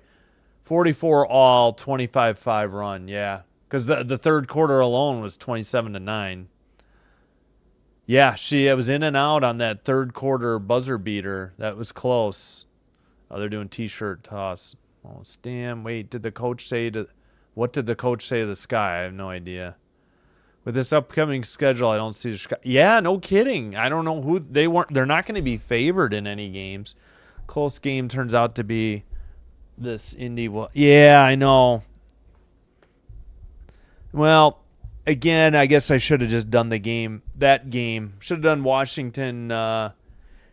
44 all, 25-5 run. Yeah, because the third quarter alone was 27-9. Yeah, it was in and out on that third quarter buzzer beater. That was close. Oh, they're doing T-shirt toss. Oh, Stan, wait, what did the coach say to the Sky? I have no idea. With this upcoming schedule, I don't see the Chicago. Yeah, no kidding. I don't know who they weren't. They're not going to be favored in any games. Close game turns out to be this Indy. Yeah, I know. Well, again, I guess I should have just done that game. Should have done Washington,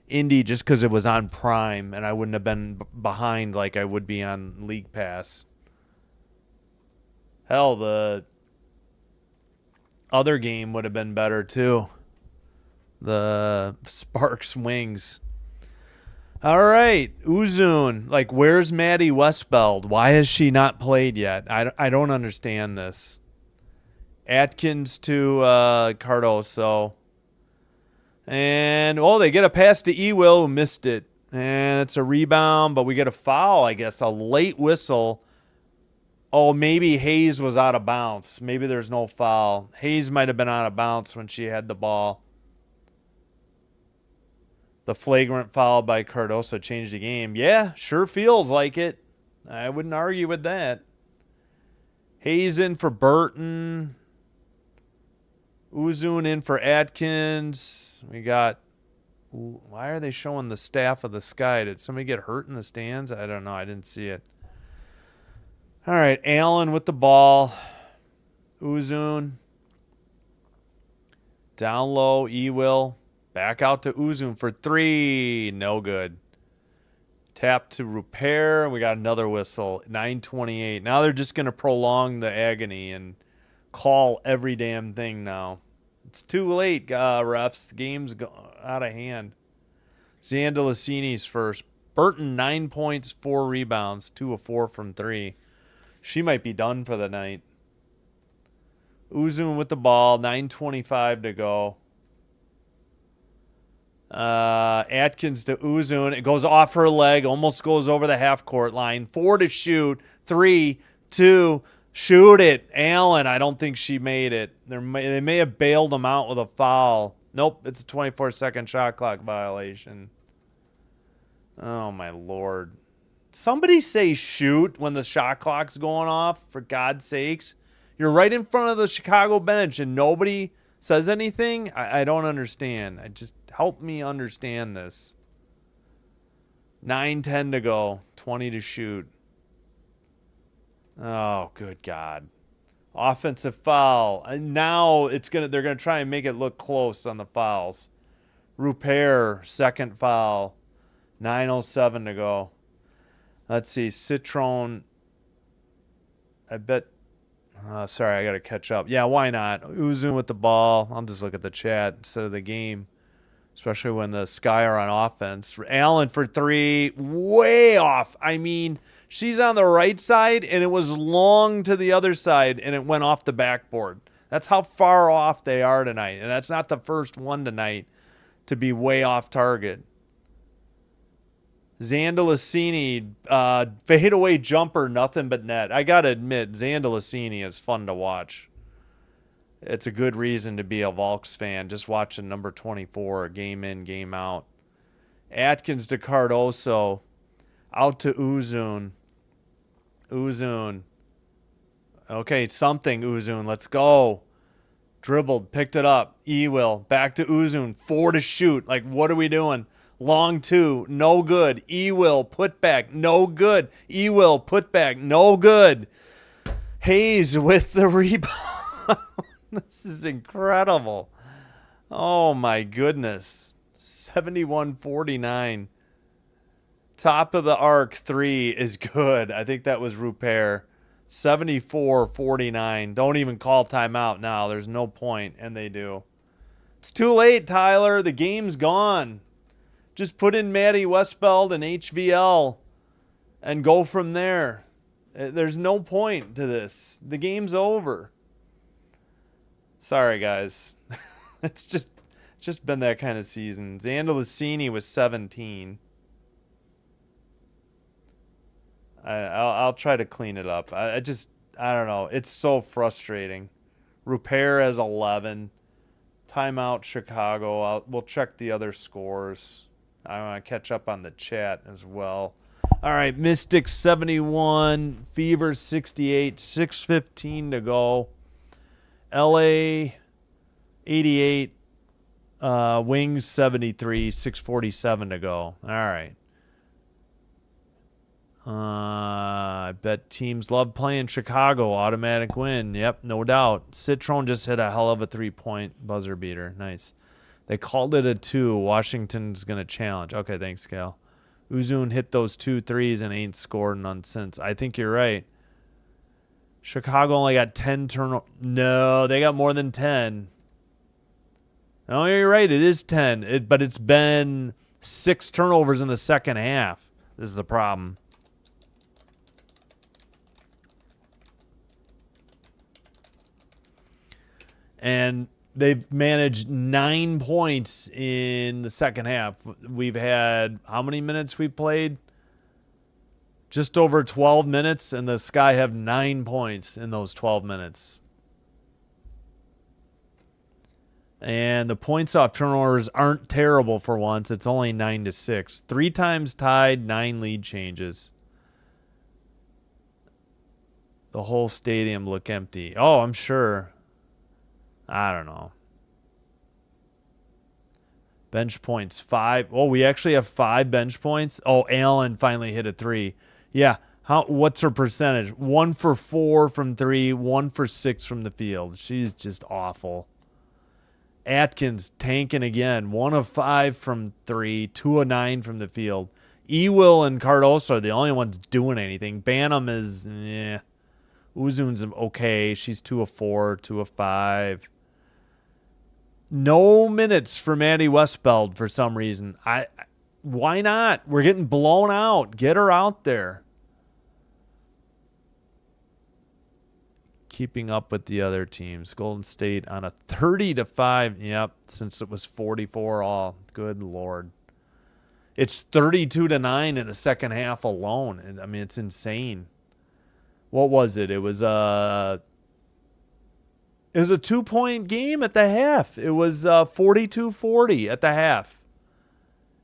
Indy just because it was on Prime and I wouldn't have been behind like I would be on League Pass. Hell, the other game would have been better too. The Sparks Wings. All right, Uzun. Like, where's Maddie Westbeld? Why has she not played yet? I don't understand this. Atkins to Cardoso. And, they get a pass to Ewell, who missed it. And it's a rebound, but we get a foul, I guess. A late whistle. Oh, maybe Hayes was out of bounds. Maybe there's no foul. Hayes might have been out of bounds when she had the ball. The flagrant foul by Cardoso changed the game. Yeah, sure feels like it. I wouldn't argue with that. Hayes in for Burton. Uzun in for Atkins. We got... Why are they showing the staff of the Sky? Did somebody get hurt in the stands? I don't know. I didn't see it. All right, Allen with the ball. Uzun. Down low, Ewell. Back out to Uzun for 3. No good. Tap to repair. We got another whistle. 9:28. Now they're just going to prolong the agony and call every damn thing now. It's too late, refs. The game's out of hand. Zandalicini's first. Burton, 9 points, 4 rebounds, 2 of 4 from 3. She might be done for the night. Uzun with the ball. 9:25 to go. Atkins to Uzun. It goes off her leg. Almost goes over the half-court line. 4 to shoot. 3, 2, shoot it. Allen, I don't think she made it. They may have bailed them out with a foul. Nope, it's a 24-second shot clock violation. Oh, my Lord. Somebody say shoot when the shot clock's going off, for God's sakes. You're right in front of the Chicago bench, and nobody says anything? I don't understand. Just help me understand this. 9:10 to go. 20 to shoot. Oh, good God. Offensive foul. And now they're gonna try and make it look close on the fouls. Rupert, second foul. 9:07 to go. Let's see. Citron. I bet. Sorry, I got to catch up. Yeah, why not? Uzun with the ball. I'll just look at the chat instead of the game, especially when the Sky are on offense. Allen for three. Way off. I mean, she's on the right side, and it was long to the other side, and it went off the backboard. That's how far off they are tonight, and that's not the first one tonight to be way off target. Zandalicini, fadeaway jumper, nothing but net. I got to admit, Zandalicini is fun to watch. It's a good reason to be a Valks fan, just watching number 24, game in, game out. Atkins to Cardoso, out to Uzun. Uzun. Okay, something, Uzun. Let's go. Dribbled, picked it up. Ewell, back to Uzun. 4 to shoot. Like, what are we doing? Long two, no good. Ewell, put back, no good. Ewell, put back, no good. Hayes with the rebound. This is incredible. Oh, my goodness. 71-49. Top of the arc three is good. I think that was Rupert. 74-49. Don't even call timeout now. There's no point, and they do. It's too late, Tyler. The game's gone. Just put in Maddie Westbeld and HVL and go from there. There's no point to this. The game's over. Sorry, guys. It's just been that kind of season. Zandalicini was 17. I'll try to clean it up. I don't know. It's so frustrating. Rupert has 11. Timeout Chicago. We'll check the other scores. I want to catch up on the chat as well. All right, Mystics 71, Fever 68, 6:15 to go. LA 88, Wings 73, 6:47 to go. All right. I bet teams love playing Chicago. Automatic win. Yep, no doubt. Citron just hit a hell of a three-point buzzer beater. Nice. They called it a 2. Washington's going to challenge. Okay, thanks, Cal. Uzun hit those 2 threes and ain't scored none since. I think you're right. Chicago only got 10 turnovers. No, they got more than 10. No, you're right. It is 10. But it's been 6 turnovers in the second half. This is the problem. And they've managed 9 points in the second half. We've had how many minutes we played? Just over 12 minutes, and the Sky have 9 points in those 12 minutes. And the points off turnovers aren't terrible for once. It's only 9-6. 3 times tied, 9 lead changes. The whole stadium look empty. Oh, I'm sure. I don't know. Bench points, 5. Oh, we actually have 5 bench points. Oh, Allen finally hit a 3. Yeah. What's her percentage? 1 for 4 from 3, 1 for 6 from the field. She's just awful. Atkins tanking again. 1 of 5 from 3, 2 of 9 from the field. Ewell and Cardoso are the only ones doing anything. Bantam is, Uzun's okay. She's 2 of 4, 2 of 5. No minutes for Maddie Westbeld for some reason. Why not? We're getting blown out. Get her out there. Keeping up with the other teams. Golden State on a 30-5. Yep, since it was 44 all. Good Lord. It's 32-9 in the second half alone. I mean, it's insane. What was it? It was a 2-point game at the half. It was 42-40 at the half.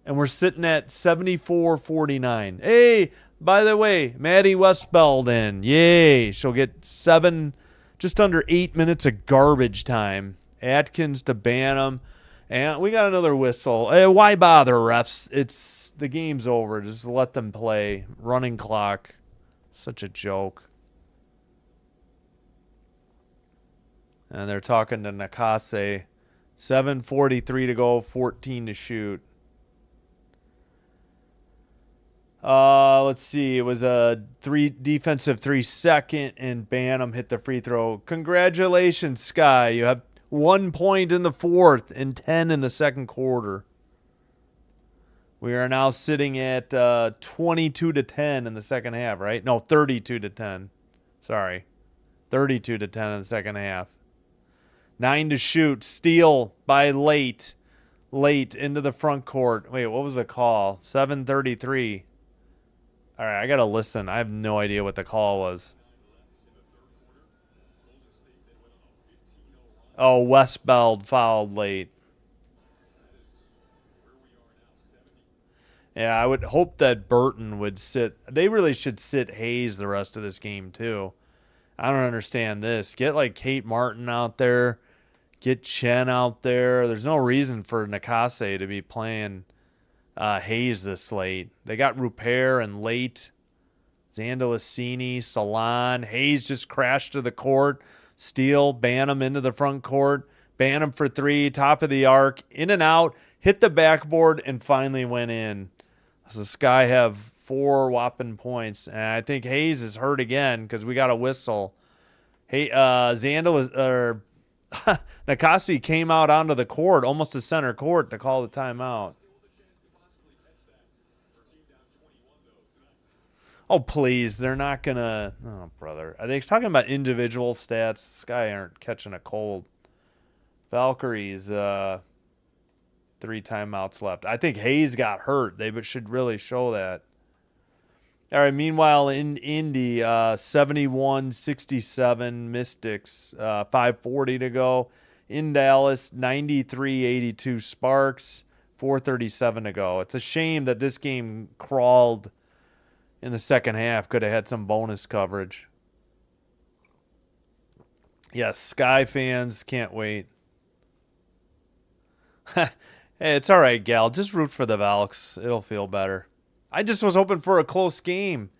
And we're sitting at 74-49. Hey, by the way, Maddie Westbeld in. Yay. She'll get just under 8 minutes of garbage time. Atkins to Bantam. And we got another whistle. Why bother, refs? The game's over. Just let them play. Running clock. Such a joke. And they're talking to Nakase. 7:43 to go, 14 to shoot. Let's see. It was a defensive 3-second, and Bantam hit the free throw. Congratulations, Sky. You have 1 point in the fourth and 10 in the second quarter. We are now sitting at 22 to 10 in the second half, right? No, 32 to 10. Sorry. 32 to 10 in the second half. 9 to shoot. Steal by late into the front court. Wait, what was the call? 7:33. All right, I got to listen. I have no idea what the call was. Oh, Westbeld fouled late. Yeah, I would hope that Burton would sit. They really should sit Hayes the rest of this game, too. I don't understand this. Get, like, Kate Martin out there. Get Chen out there. There's no reason for Nakase to be playing Hayes this late. They got Rupert and late. Zandalicini, Salon. Hayes just crashed to the court. Steal, Bantam into the front court. Bantam for three, top of the arc, in and out, hit the backboard, and finally went in. So Sky have 4 whopping points. And I think Hayes is hurt again because we got a whistle. Hey, Nakase came out onto the court, almost to center court, to call the timeout. Oh, please. They're not going to... Oh, brother. Are they talking about individual stats? Sky aren't catching a cold. Valkyries, 3 timeouts left. I think Hayes got hurt. They should really show that. All right, meanwhile, in Indy, 71-67 Mystics, 5:40 to go. In Dallas, 93-82 Sparks, 4:37 to go. It's a shame that this game crawled in the second half. Could have had some bonus coverage. Yes, Sky fans can't wait. Hey, it's all right, Gal. Just root for the Valks. It'll feel better. I just was hoping for a close game.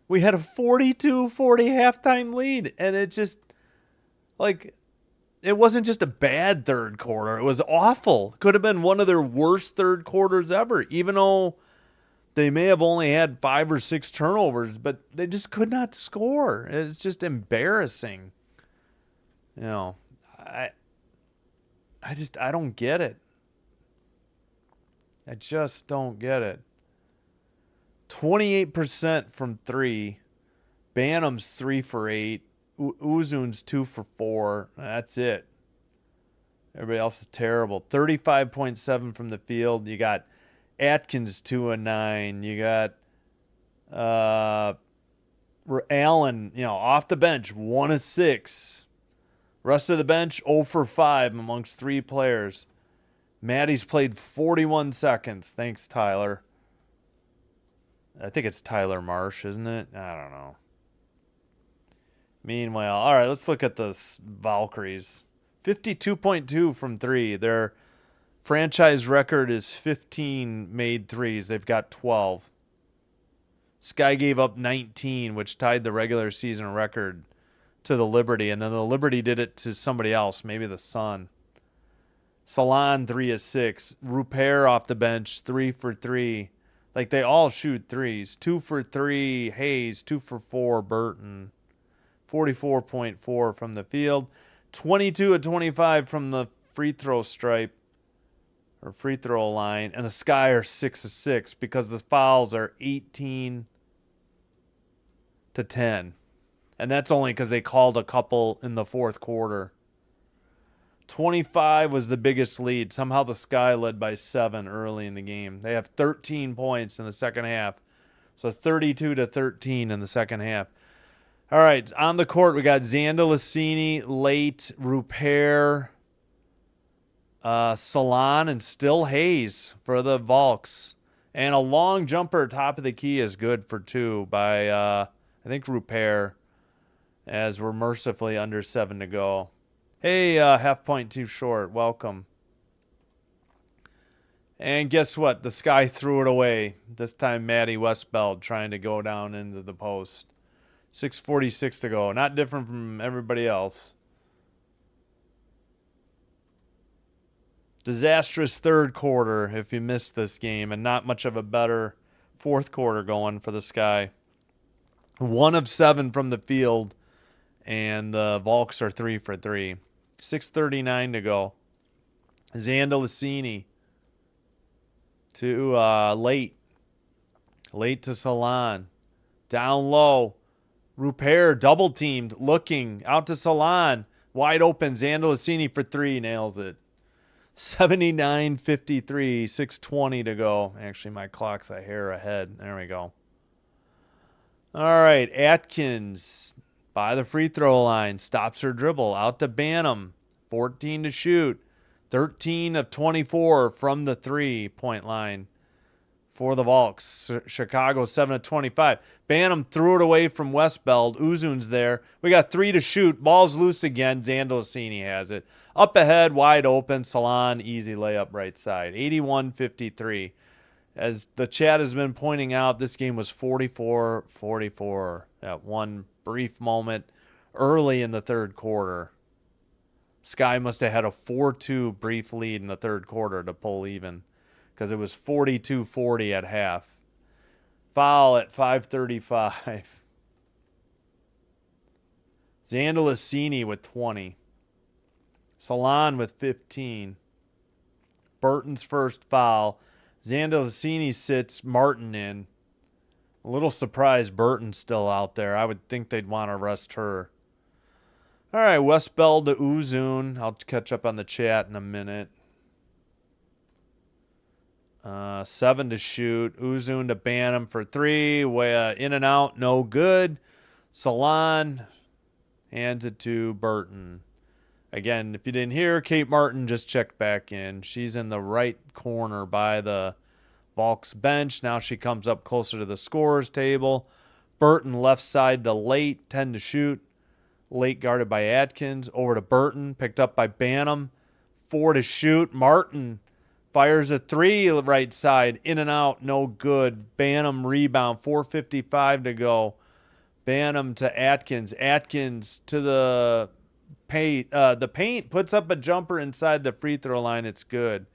We had a 42-40 halftime lead, and it just, like, it wasn't just a bad third quarter. It was awful. Could have been one of their worst third quarters ever, even though they may have only had 5 or 6 turnovers, but they just could not score. It's just embarrassing. You know, I don't get it. I just don't get it. 28% from 3. Bantam's 3 for 8. Uzun's 2 for 4. That's it. Everybody else is terrible. 35.7 from the field. You got Atkins 2 and 9. You got Allen, off the bench 1 of 6. Rest of the bench 0 for 5 amongst 3 players. Maddie's played 41 seconds. Thanks, Tyler. I think it's Tyler Marsh, isn't it? I don't know. Meanwhile, all right, let's look at the Valkyries. 52.2 from 3. Their franchise record is 15 made threes. They've got 12. Sky gave up 19, which tied the regular season record to the Liberty, and then the Liberty did it to somebody else, maybe the Sun. Salon 3 of 6. Rupert off the bench 3 for 3. Like, they all shoot threes. 2 for 3 Hayes, 2 for 4 Burton. 44.4 from the field. 22 of 25 from the free throw stripe or free throw line, and the Sky are 6 of 6 because the fouls are 18 to 10. And that's only because they called a couple in the fourth quarter. 25 was the biggest lead. Somehow the Sky led by 7 early in the game. They have 13 points in the second half. So 32 to 13 in the second half. All right, on the court, we got Zandalicini, late, Rupert, Salon, and still Hayes for the Valks. And a long jumper top of the key is good for 2 by, I think, Rupert, as we're mercifully under 7 to go. Hey, half point too short. Welcome. And guess what? The Sky threw it away. This time, Maddie Westbeld trying to go down into the post. 6:46 to go. Not different from everybody else. Disastrous third quarter if you missed this game, and not much of a better fourth quarter going for the Sky. 1 of 7 from the field, and the Volks are 3 for 3. 6:39 to go. Zandalicini to late to Salon. Down low. Rupert double teamed, looking out to Salon. Wide open. Zandalicini for 3, nails it. 79-53, 6:20 to go. Actually, my clock's a hair ahead. There we go. All right, Atkins by the free throw line. Stops her dribble. Out to Banham. 14 to shoot. 13 of 24 from the 3-point line for the Volks. Chicago 7 of 25. Banham threw it away from Westbeld. Uzun's there. We got 3 to shoot. Ball's loose again. Zandalicini has it. Up ahead, wide open. Salon, easy layup right side. 81-53. As the chat has been pointing out, this game was 44-44 at one brief moment early in the third quarter. Sky must have had a 4-2 brief lead in the third quarter to pull even, because it was 42-40 at half. Foul at 5:35. Zandalicini with 20. Salon with 15. Burton's first foul. Zandalicini sits Martin in. A little surprised Burton's still out there. I would think they'd want to rest her. All right, Westbeld to Uzun. I'll catch up on the chat in a minute. 7 to shoot. Uzun to Banham for 3. In and out, no good. Salon hands it to Burton. Again, if you didn't hear, Kate Martin just checked back in. She's in the right corner by the Volks bench. Now she comes up closer to the scorer's table. Burton left side to Late, 10 to shoot. Late guarded by Atkins. Over to Burton, picked up by Banham. 4 to shoot. Martin fires a 3 right side. In and out, no good. Banham rebound, 4:55 to go. Banham to Atkins. Atkins to the paint. The paint puts up a jumper inside the free throw line. It's good.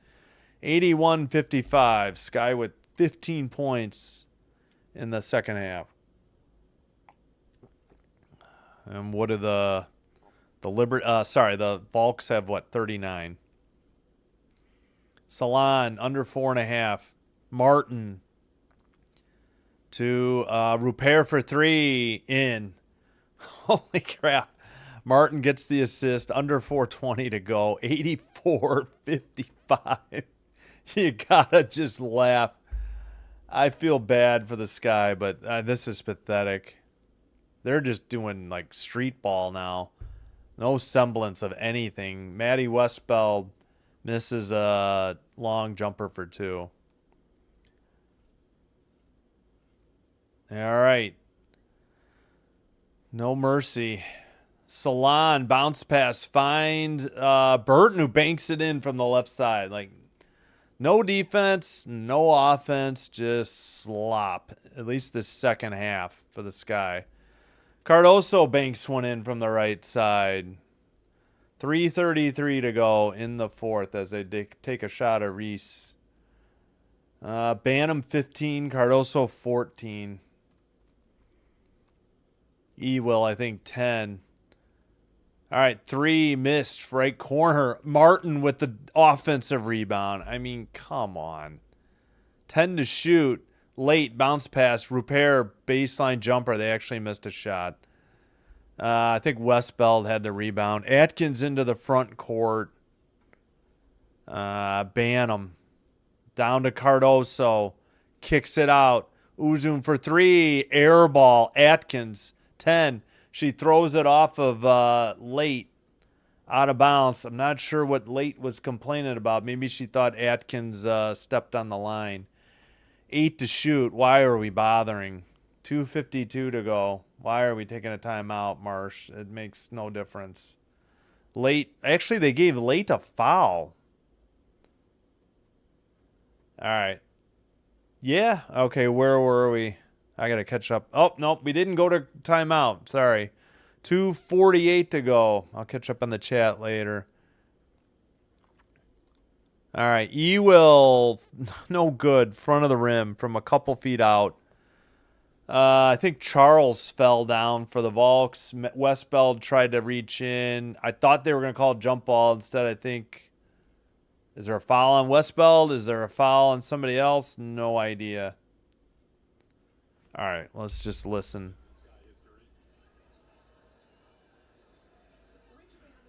81-55. Sky with 15 points in the second half. And what are the Volks have what, 39. Salon under 4.5. Martin to Rupert for 3 in. Holy crap. Martin gets the assist, under 4:20 to go. 84-55. You gotta just laugh. I feel bad for the Sky, but this is pathetic. They're just doing like street ball now. No semblance of anything. Maddie Westbeld misses a long jumper for 2. All right. No mercy. Salon bounce pass finds Burton, who banks it in from the left side. Like, no defense, no offense, just slop. At least this second half for the Sky. Cardoso banks one in from the right side. 3:33 to go in the fourth as they take a shot at Reese. Banham 15, Cardoso 14. Ewell, I think, 10. All right, 3 missed, right corner. Martin with the offensive rebound. I mean, come on. 10 to shoot. Late bounce pass. Rupert baseline jumper. They actually missed a shot. I think Westbeld had the rebound. Atkins into the front court. Banham down to Cardoso. Kicks it out. Uzun for 3. Air ball. Atkins 10. She throws it off of Late. Out of bounds. I'm not sure what Late was complaining about. Maybe she thought Atkins stepped on the line. 8 to shoot. Why are we bothering? 2:52 to go. Why are we taking a timeout, Marsh? It makes no difference. Late. Actually, they gave late a foul. All right. Yeah. Okay, where were we? I got to catch up. Oh, nope. We didn't go to timeout. Sorry. 2:48 to go. I'll catch up on the chat later. All right. Ewell, no good. Front of the rim from a couple feet out. I think Charles fell down for the Volks. Westbeld tried to reach in. I thought they were going to call a jump ball. Instead, I think, is there a foul on Westbeld? Is there a foul on somebody else? No idea. All right, let's just listen.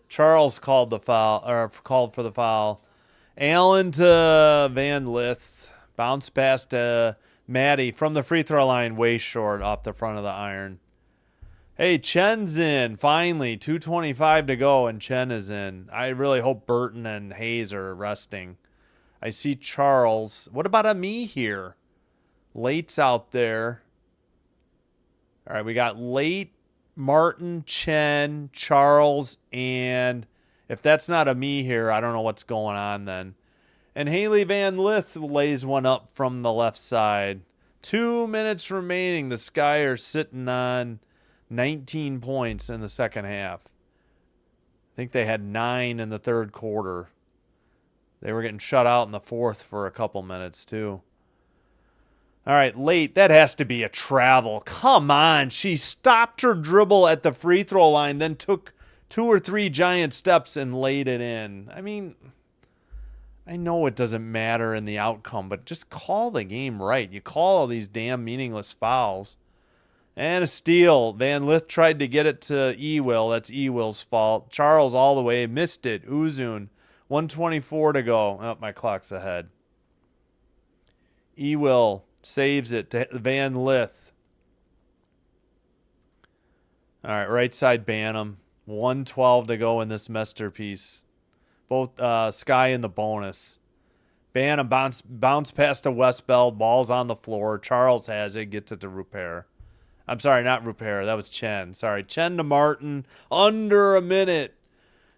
Charles called the foul, or called for the foul. Allen to Van Lith. Bounce pass to Maddie from the free throw line, way short off the front of the iron. Hey, Chen's in. Finally, 2:25 to go, and Chen is in. I really hope Burton and Hayes are resting. I see Charles. What about a me here? Late's out there. All right, we got Late, Martin, Chen, Charles, and if that's not a me here, I don't know what's going on then. And Haley Van Lith lays one up from the left side. 2 minutes remaining. The Sky are sitting on 19 points in the second half. I think they had 9 in the third quarter. They were getting shut out in the fourth for a couple minutes, too. All right, Late, that has to be a travel. Come on. She stopped her dribble at the free throw line, then took 2 or 3 giant steps and laid it in. I mean, I know it doesn't matter in the outcome, but just call the game right. You call all these damn meaningless fouls. And a steal. Van Lith tried to get it to Ewell. That's Ewell's fault. Charles all the way. Missed it. Uzun. 1:24 to go. Oh, my clock's ahead. Ewell saves it to Van Lith. All right, right side Bantam. 1:12 to go in this masterpiece. Both Sky and the bonus. Bantam bounce past to Westbeld. Ball's on the floor. Charles has it. Gets it to Rupert. I'm sorry, not Rupert. That was Chen. Sorry, Chen to Martin. Under a minute.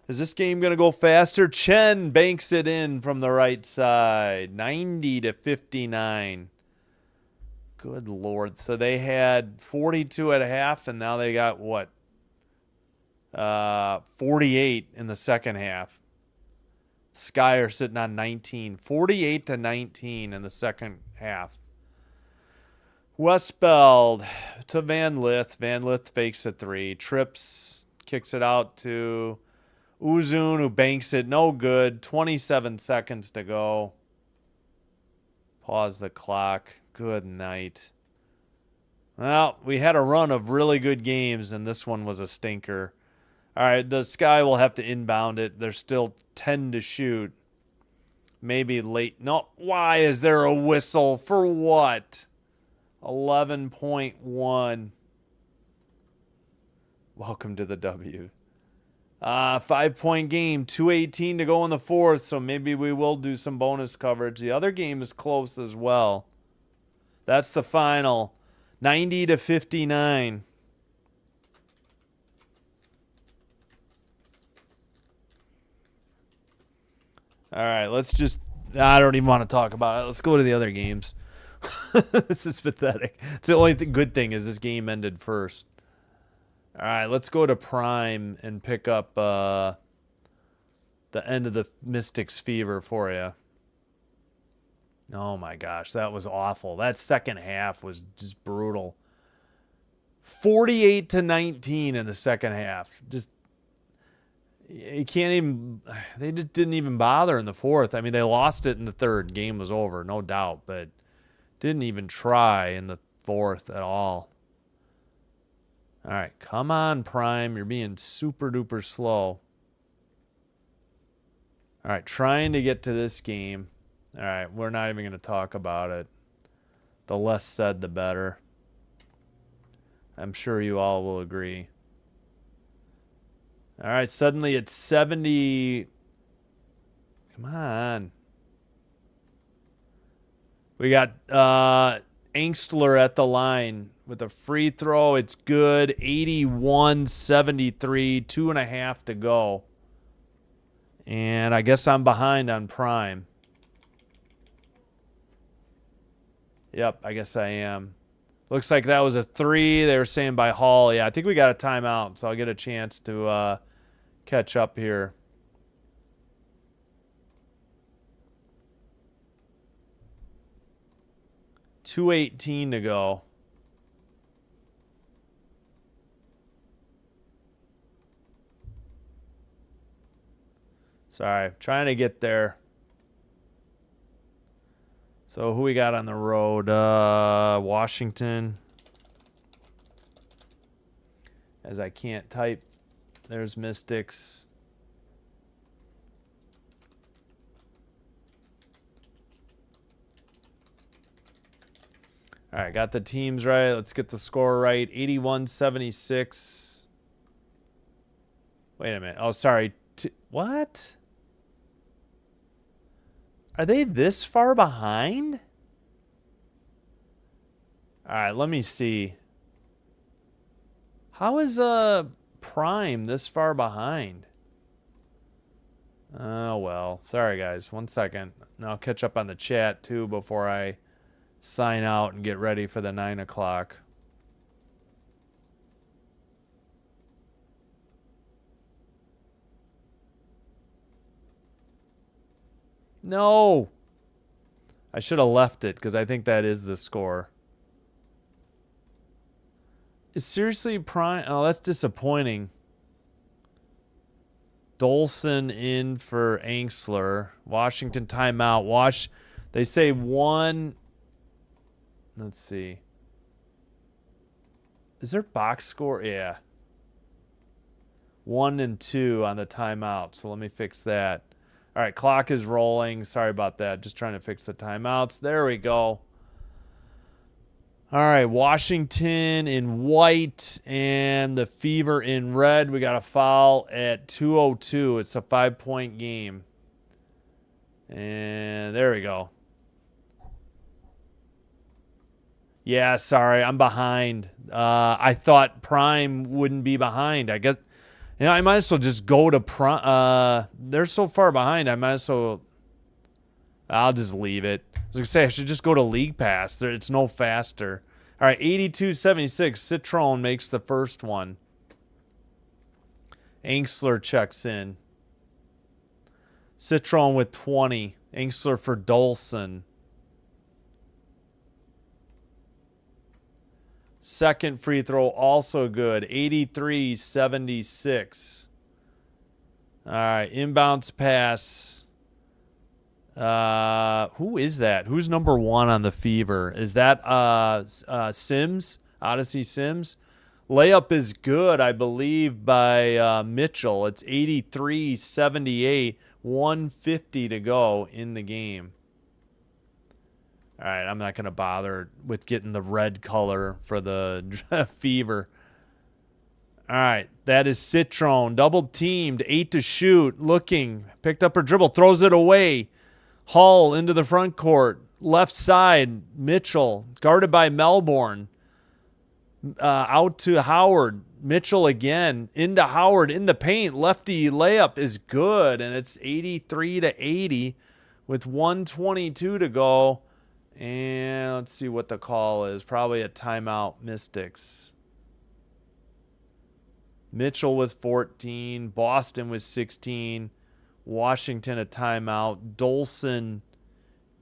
Is this game going to go faster? Chen banks it in from the right side. 90-59. Good Lord. So they had 42 at a half, and now they got what? 48 in the second half. Sky are sitting on 19. 48-19 in the second half. Westbeld to Van Lith. Van Lith fakes a 3. Trips, kicks it out to Uzun, who banks it. No good. 27 seconds to go. Pause the clock. Good night. Well, we had a run of really good games, and this one was a stinker. All right, the Sky will have to inbound it. There's still 10 to shoot. Maybe Late. No, why is there a whistle? For what? 11.1. Welcome to the W. 5-point game. 2:18 to go in the fourth, so maybe we will do some bonus coverage. The other game is close as well. That's the final. 90-59. All right, let's just... I don't even want to talk about it. Let's go to the other games. This is pathetic. It's the only good thing is this game ended first. All right, let's go to Prime and pick up the end of the Mystics Fever for you. Oh, my gosh, that was awful. That second half was just brutal. 48-19 in the second half. Just... You can't even... They just didn't even bother in the fourth. I mean, they lost it in the third. Game was over, no doubt. But didn't even try in the fourth at all. All right, come on, Prime. You're being super-duper slow. All right, trying to get to this game. All right, we're not even going to talk about it. The less said, the better. I'm sure you all will agree. All right, suddenly it's 70. Come on. We got Angstler at the line with a free throw. It's good. 81-73, 2.5 to go. And I guess I'm behind on Prime. Yep, I guess I am. Looks like that was a 3. They were saying by Hall. Yeah, I think we got a timeout, so I'll get a chance to catch up here. .218 to go. Sorry, trying to get there. So who we got on the road? Washington. As I can't type. There's Mystics. All right, got the teams right. Let's get the score right. 81-76. Wait a minute. Oh, sorry. What? Are they this far behind? All right, let me see. How is Prime this far behind? Oh, well. Sorry, guys. 1 second. And I'll catch up on the chat, too, before I sign out and get ready for the 9 o'clock. No! I should have left it because I think that is the score. Is seriously Prime? Oh, that's disappointing. Dolson in for Angsler. Washington timeout. They say 1. Let's see. Is there box score? Yeah. 1 and 2 on the timeout. So let me fix that. All right, clock is rolling. Sorry about that. Just trying to fix the timeouts. There we go. All right, Washington in white and the Fever in red. We got a foul at 2:02. It's a 5-point game. And there we go. Yeah, sorry, I'm behind. I thought Prime wouldn't be behind. I guess, I might as well just go to Prime. They're so far behind, I might as well. I'll just leave it. I was going to say, I should just go to League Pass. It's no faster. All right, 82-76. Citron makes the first one. Angsler checks in. Citron with 20. Angsler for Dolson. Second free throw also good. 83-76. All right, inbounds pass. Who is that? Who's number 1 on the Fever? Is that Sims? Odyssey Sims? Layup is good, I believe, by Mitchell. It's 83-78. 150 to go in the game. All right, I'm not going to bother with getting the red color for the Fever. All right, that is Citron. Double teamed, 8 to shoot. Looking, picked up her dribble, throws it away. Hall into the front court. Left side, Mitchell, guarded by Melbourne. Out to Howard. Mitchell again, into Howard, in the paint. Lefty layup is good, and it's 83-80 with 122 to go. And let's see what the call is. Probably a timeout, Mystics. Mitchell with 14. Boston with 16. Washington a timeout. Dolson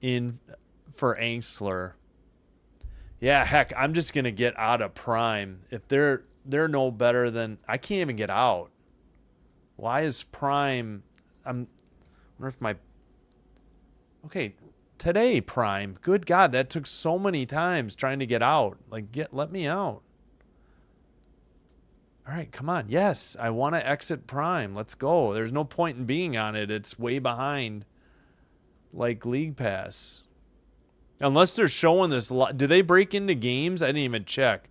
in for Angsler. Yeah, heck, I'm just going to get out of Prime. If they're no better than... I can't even get out. Why is Prime... I wonder if my... Okay, today, Prime. Good God, that took so many times trying to get out. Like, let me out. All right, come on. Yes, I want to exit Prime. Let's go. There's no point in being on it. It's way behind, like League Pass. Unless they're showing this. Do they break into games? I didn't even check.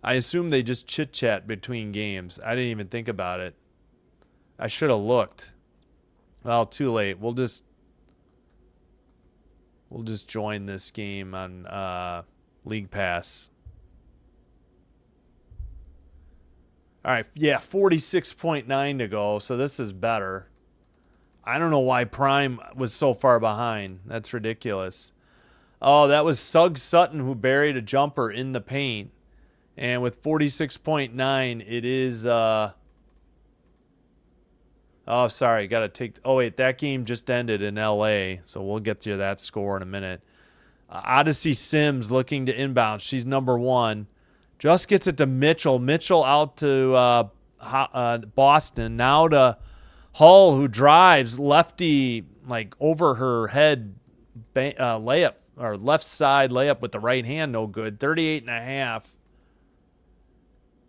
I assume they just chit-chat between games. I didn't even think about it. I should have looked. Well, too late. We'll just join this game on League Pass. All right, yeah, 46.9 to go, so this is better. I don't know why Prime was so far behind. That's ridiculous. Oh, that was Suggs Sutton who buried a jumper in the paint. And with 46.9, it is... oh, sorry. Got to take... Oh, wait. That game just ended in L.A., so we'll get to that score in a minute. Odyssey Sims looking to inbound. She's number one. Just gets it to Mitchell. Mitchell out to Boston. Now to Hull, who drives. Lefty, like, over her head layup, or left side layup with the right hand. No good. 38.5.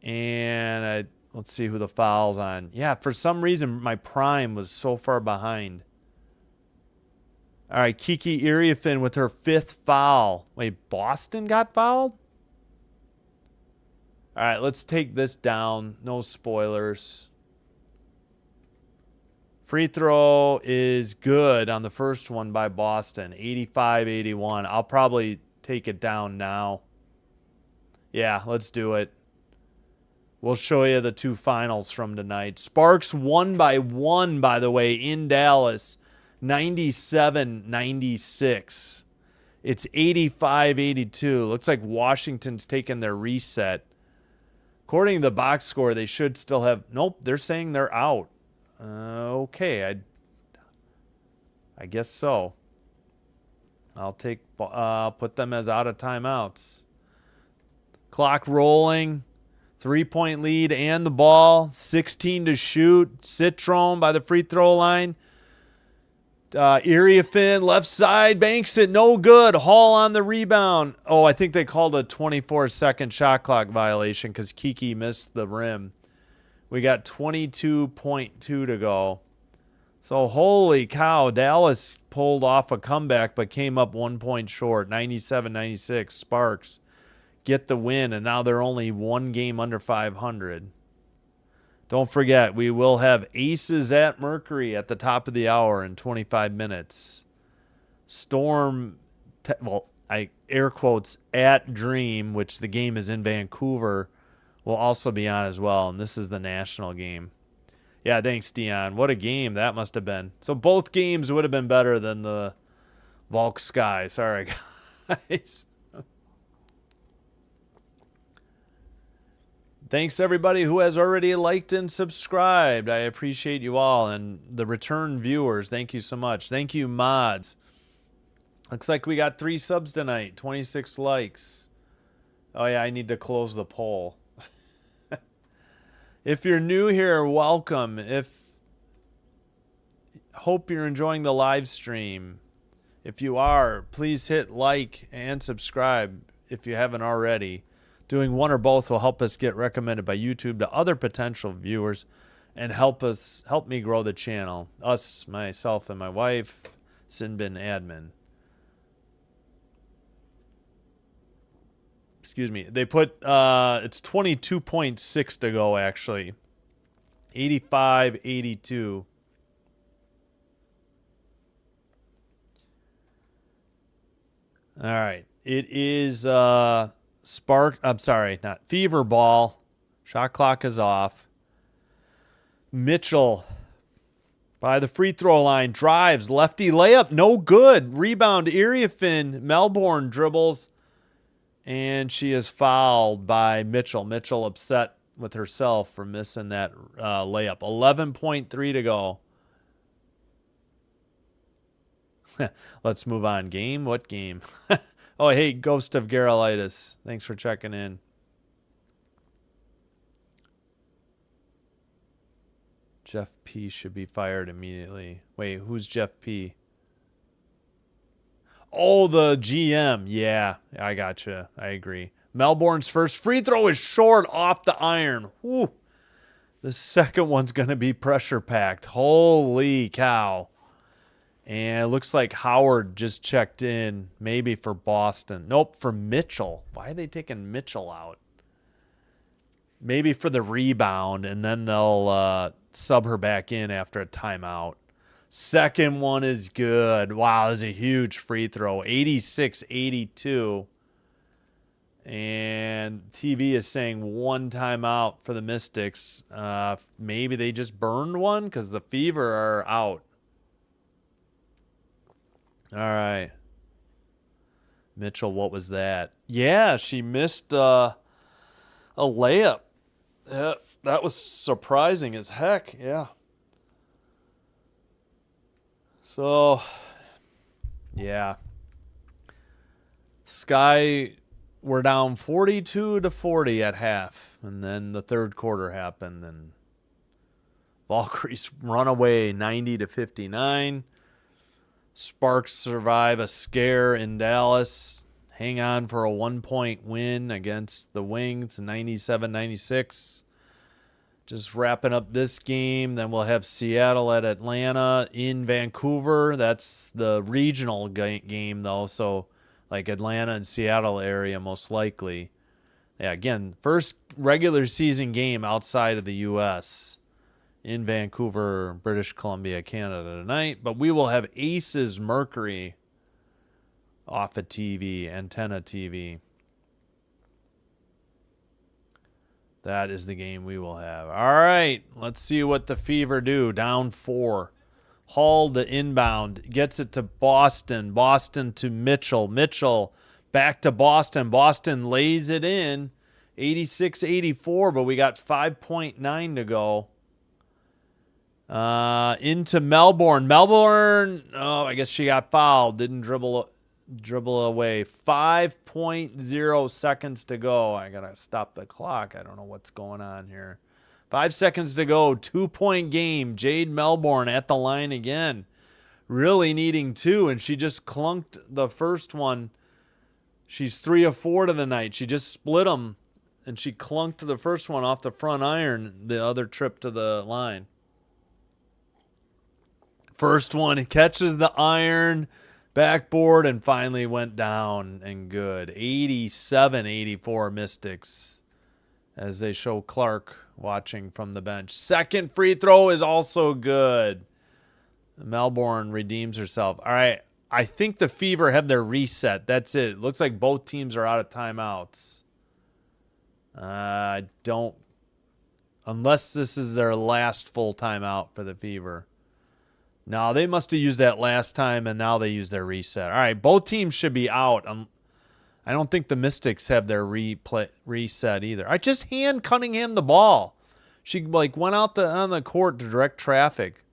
And let's see who the foul's on. Yeah, for some reason, my Prime was so far behind. All right, Kiki Iriafin with her 5th foul. Wait, Boston got fouled? All right, let's take this down. No spoilers. Free throw is good on the first one by Boston. 85-81. I'll probably take it down now. Yeah, let's do it. We'll show you the 2 finals from tonight. Sparks won by 1, by the way, in Dallas. 97-96. It's 85-82. Looks like Washington's taking their reset. According to the box score, they should still have... Nope, they're saying they're out. Okay, I guess so. I'll put them as out of timeouts. Clock rolling. 3-point lead and the ball. 16 to shoot. Citron by the free throw line. Iriafin, left side, banks it, no good. Hall on the rebound. Oh, I think they called a 24-second shot clock violation because Kiki missed the rim. We got 22.2 to go. So, holy cow, Dallas pulled off a comeback but came up 1 point short, 97-96. Sparks get the win, and now they're only 1 game under 500. Don't forget, we will have Aces at Mercury at the top of the hour in 25 minutes. Storm, I air quotes, at Dream, which the game is in Vancouver, will also be on as well. And this is the national game. Yeah, thanks, Dion. What a game that must have been. So both games would have been better than the Valk Sky. Sorry, guys. Thanks, everybody who has already liked and subscribed. I appreciate you all. And the return viewers, thank you so much. Thank you, mods. Looks like we got 3 subs tonight, 26 likes. Oh, yeah, I need to close the poll. If you're new here, welcome. Hope you're enjoying the live stream. If you are, please hit like and subscribe if you haven't already. Doing one or both will help us get recommended by YouTube to other potential viewers and help me grow the channel. Us, myself, and my wife, Sinbin Admin. Excuse me. They put, it's 22.6 to go, actually. 85-82. All right. It is, I'm sorry, not Fever Ball. Shot clock is off. Mitchell by the free throw line. Drives. Lefty layup. No good. Rebound. Iriafin. Melbourne dribbles. And she is fouled by Mitchell. Mitchell upset with herself for missing that layup. 11.3 to go. Let's move on. Game? What game? Oh, hey, Ghost of Garolitis. Thanks for checking in. Jeff P. should be fired immediately. Wait, who's Jeff P.? Oh, the GM. Yeah, I gotcha. I agree. Melbourne's first free throw is short off the iron. Whew. The second one's going to be pressure-packed. Holy cow. And it looks like Howard just checked in, maybe for Boston. Nope, for Mitchell. Why are they taking Mitchell out? Maybe for the rebound, and then they'll sub her back in after a timeout. Second one is good. Wow, that was a huge free throw. 86-82. And TV is saying 1 timeout for the Mystics. Maybe they just burned one because the Fever are out. All right. Mitchell, what was that? Yeah, she missed a layup. Yeah, that was surprising as heck. Yeah. So, yeah. Sky were down 42-40 at half, and then the third quarter happened, and Valkyries run away 90-59. Sparks survive a scare in Dallas, hang on for a 1-point win against the Wings, 97-96. Just wrapping up this game. Then we'll have Seattle at Atlanta in Vancouver. That's the regional game, though, so like Atlanta and Seattle area most likely. Yeah, again, first regular season game outside of the U.S. in Vancouver, British Columbia, Canada tonight. But we will have Aces Mercury off of TV, Antenna TV. That is the game we will have. All right, let's see what the Fever do. Down 4. Hall to inbound. Gets it to Boston. Boston to Mitchell. Mitchell back to Boston. Boston lays it in. 86-84, but we got 5.9 to go. Into Melbourne. Melbourne, oh, I guess she got fouled. Didn't dribble away. 5.0 seconds to go. I gotta stop the clock. I don't know what's going on here. 5 seconds to go. 2-point game. Jade Melbourne at the line again. Really needing 2, and she just clunked the first one. She's 3 of 4 to the night. She just split them, and she clunked the first one off the front iron, the other trip to the line. First one catches the iron, backboard, and finally went down and good. 87-84 Mystics as they show Clark watching from the bench. Second free throw is also good. Melbourne redeems herself. All right, I think the Fever have their reset. That's it. Looks like both teams are out of timeouts. I don't, unless this is their last full timeout for the Fever. No, they must have used that last time, and now they use their reset. All right, both teams should be out. I don't think the Mystics have their reset either. I just hand Cunningham the ball. She went out on the court to direct traffic.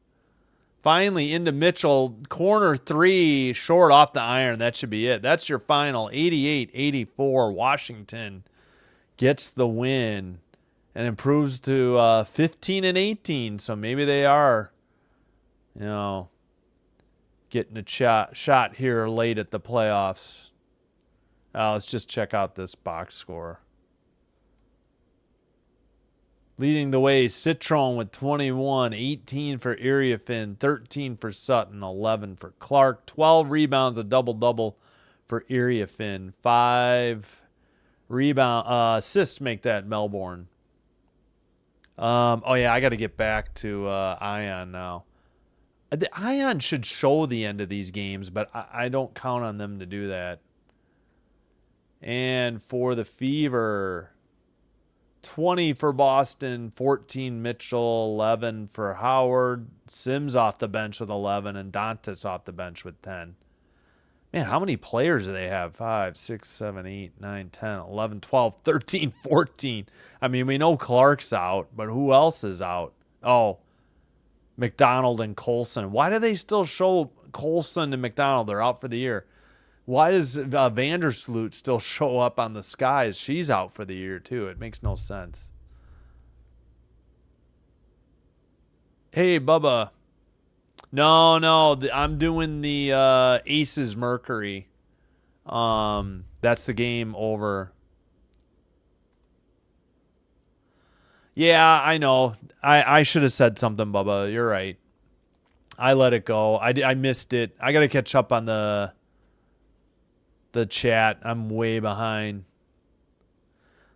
Finally into Mitchell, corner 3, short off the iron. That should be it. That's your final. 88-84. Washington gets the win and improves to 15-18. So maybe they are, getting a shot here late at the playoffs. Let's just check out this box score. Leading the way, Citron with 21, 18 for Iriafin, 13 for Sutton, 11 for Clark, 12 rebounds, a double-double for Iriafin, 5 assists make that Melbourne. Oh, yeah, I got to get back to Ion now. The Ion should show the end of these games, but I don't count on them to do that. And for the Fever, 20 for Boston, 14 Mitchell, 11 for Howard, Sims off the bench with 11, and Dantas off the bench with 10. Man, how many players do they have? 5, 6, 7, 8, 9, 10, 11, 12, 13, 14. I mean, we know Clark's out, but who else is out? Oh, McDonald and Colson. Why do they still show Colson and McDonald? They're out for the year. Why does Vandersloot still show up on the Skies? She's out for the year, too. It makes no sense. Hey, Bubba. No. I'm doing the Aces Mercury. That's the game over. Yeah, I know. I should have said something, Bubba. You're right. I let it go. I missed it. I got to catch up on the chat. I'm way behind.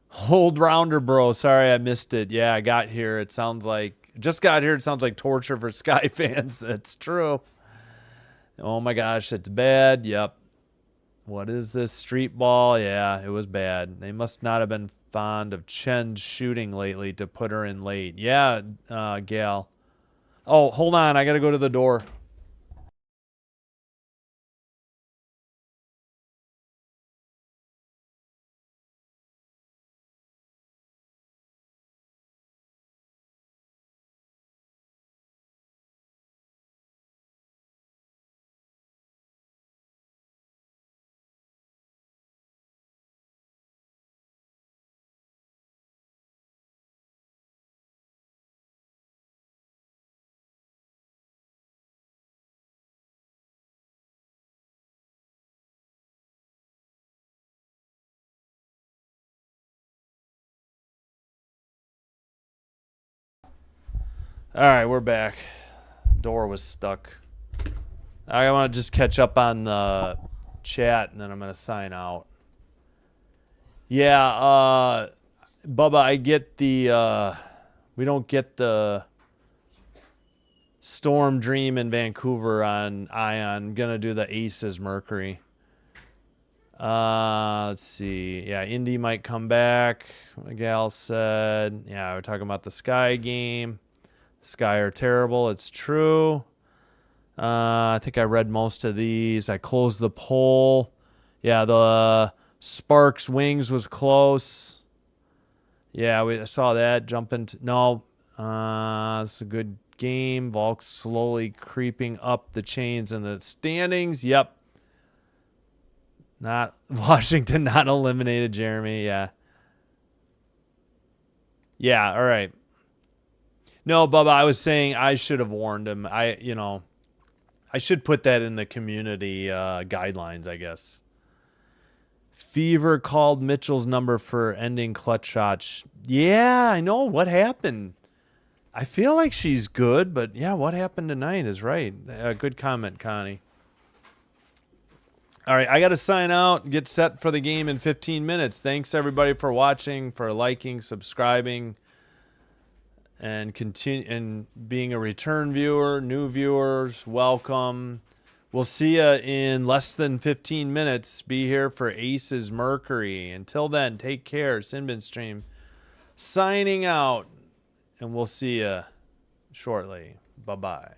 Hold rounder, bro. Sorry, I missed it. Yeah, I got here. It sounds like torture for Sky fans. That's true. Oh my gosh, it's bad. Yep. What is this? Street ball? Yeah, it was bad. They must not have been fond of Chen's shooting lately to put her in late. Yeah, Gal. Oh, hold on. I got to go to the door. All right, we're back. Door was stuck. I want to just catch up on the chat, and then I'm going to sign out. Yeah, Bubba, I get the... we don't get the Storm Dream in Vancouver on Ion. I'm going to do the Aces Mercury. Let's see. Yeah, Indy might come back. Miguel said. Yeah, we're talking about the Sky game. Sky are terrible. It's true. I think I read most of these. I closed the poll. Yeah, the Sparks Wings was close. Yeah, I saw that. No, it's a good game. Volk's slowly creeping up the chains in the standings. Yep. Not Washington not eliminated Jeremy. Yeah. Yeah, all right. No, Bubba, I was saying I should have warned him. I should put that in the community guidelines, I guess. Fever called Mitchell's number for ending clutch shots. Yeah, I know. What happened? I feel like she's good, but yeah, what happened tonight is right. Good comment, Connie. All right, I got to sign out, get set for the game in 15 minutes. Thanks, everybody, for watching, for liking, subscribing, and being a return viewer. New viewers, welcome. We'll see you in less than 15 minutes. Be here for Aces Mercury. Until then, take care. Sinbin Stream signing out, and we'll see you shortly. Bye-bye.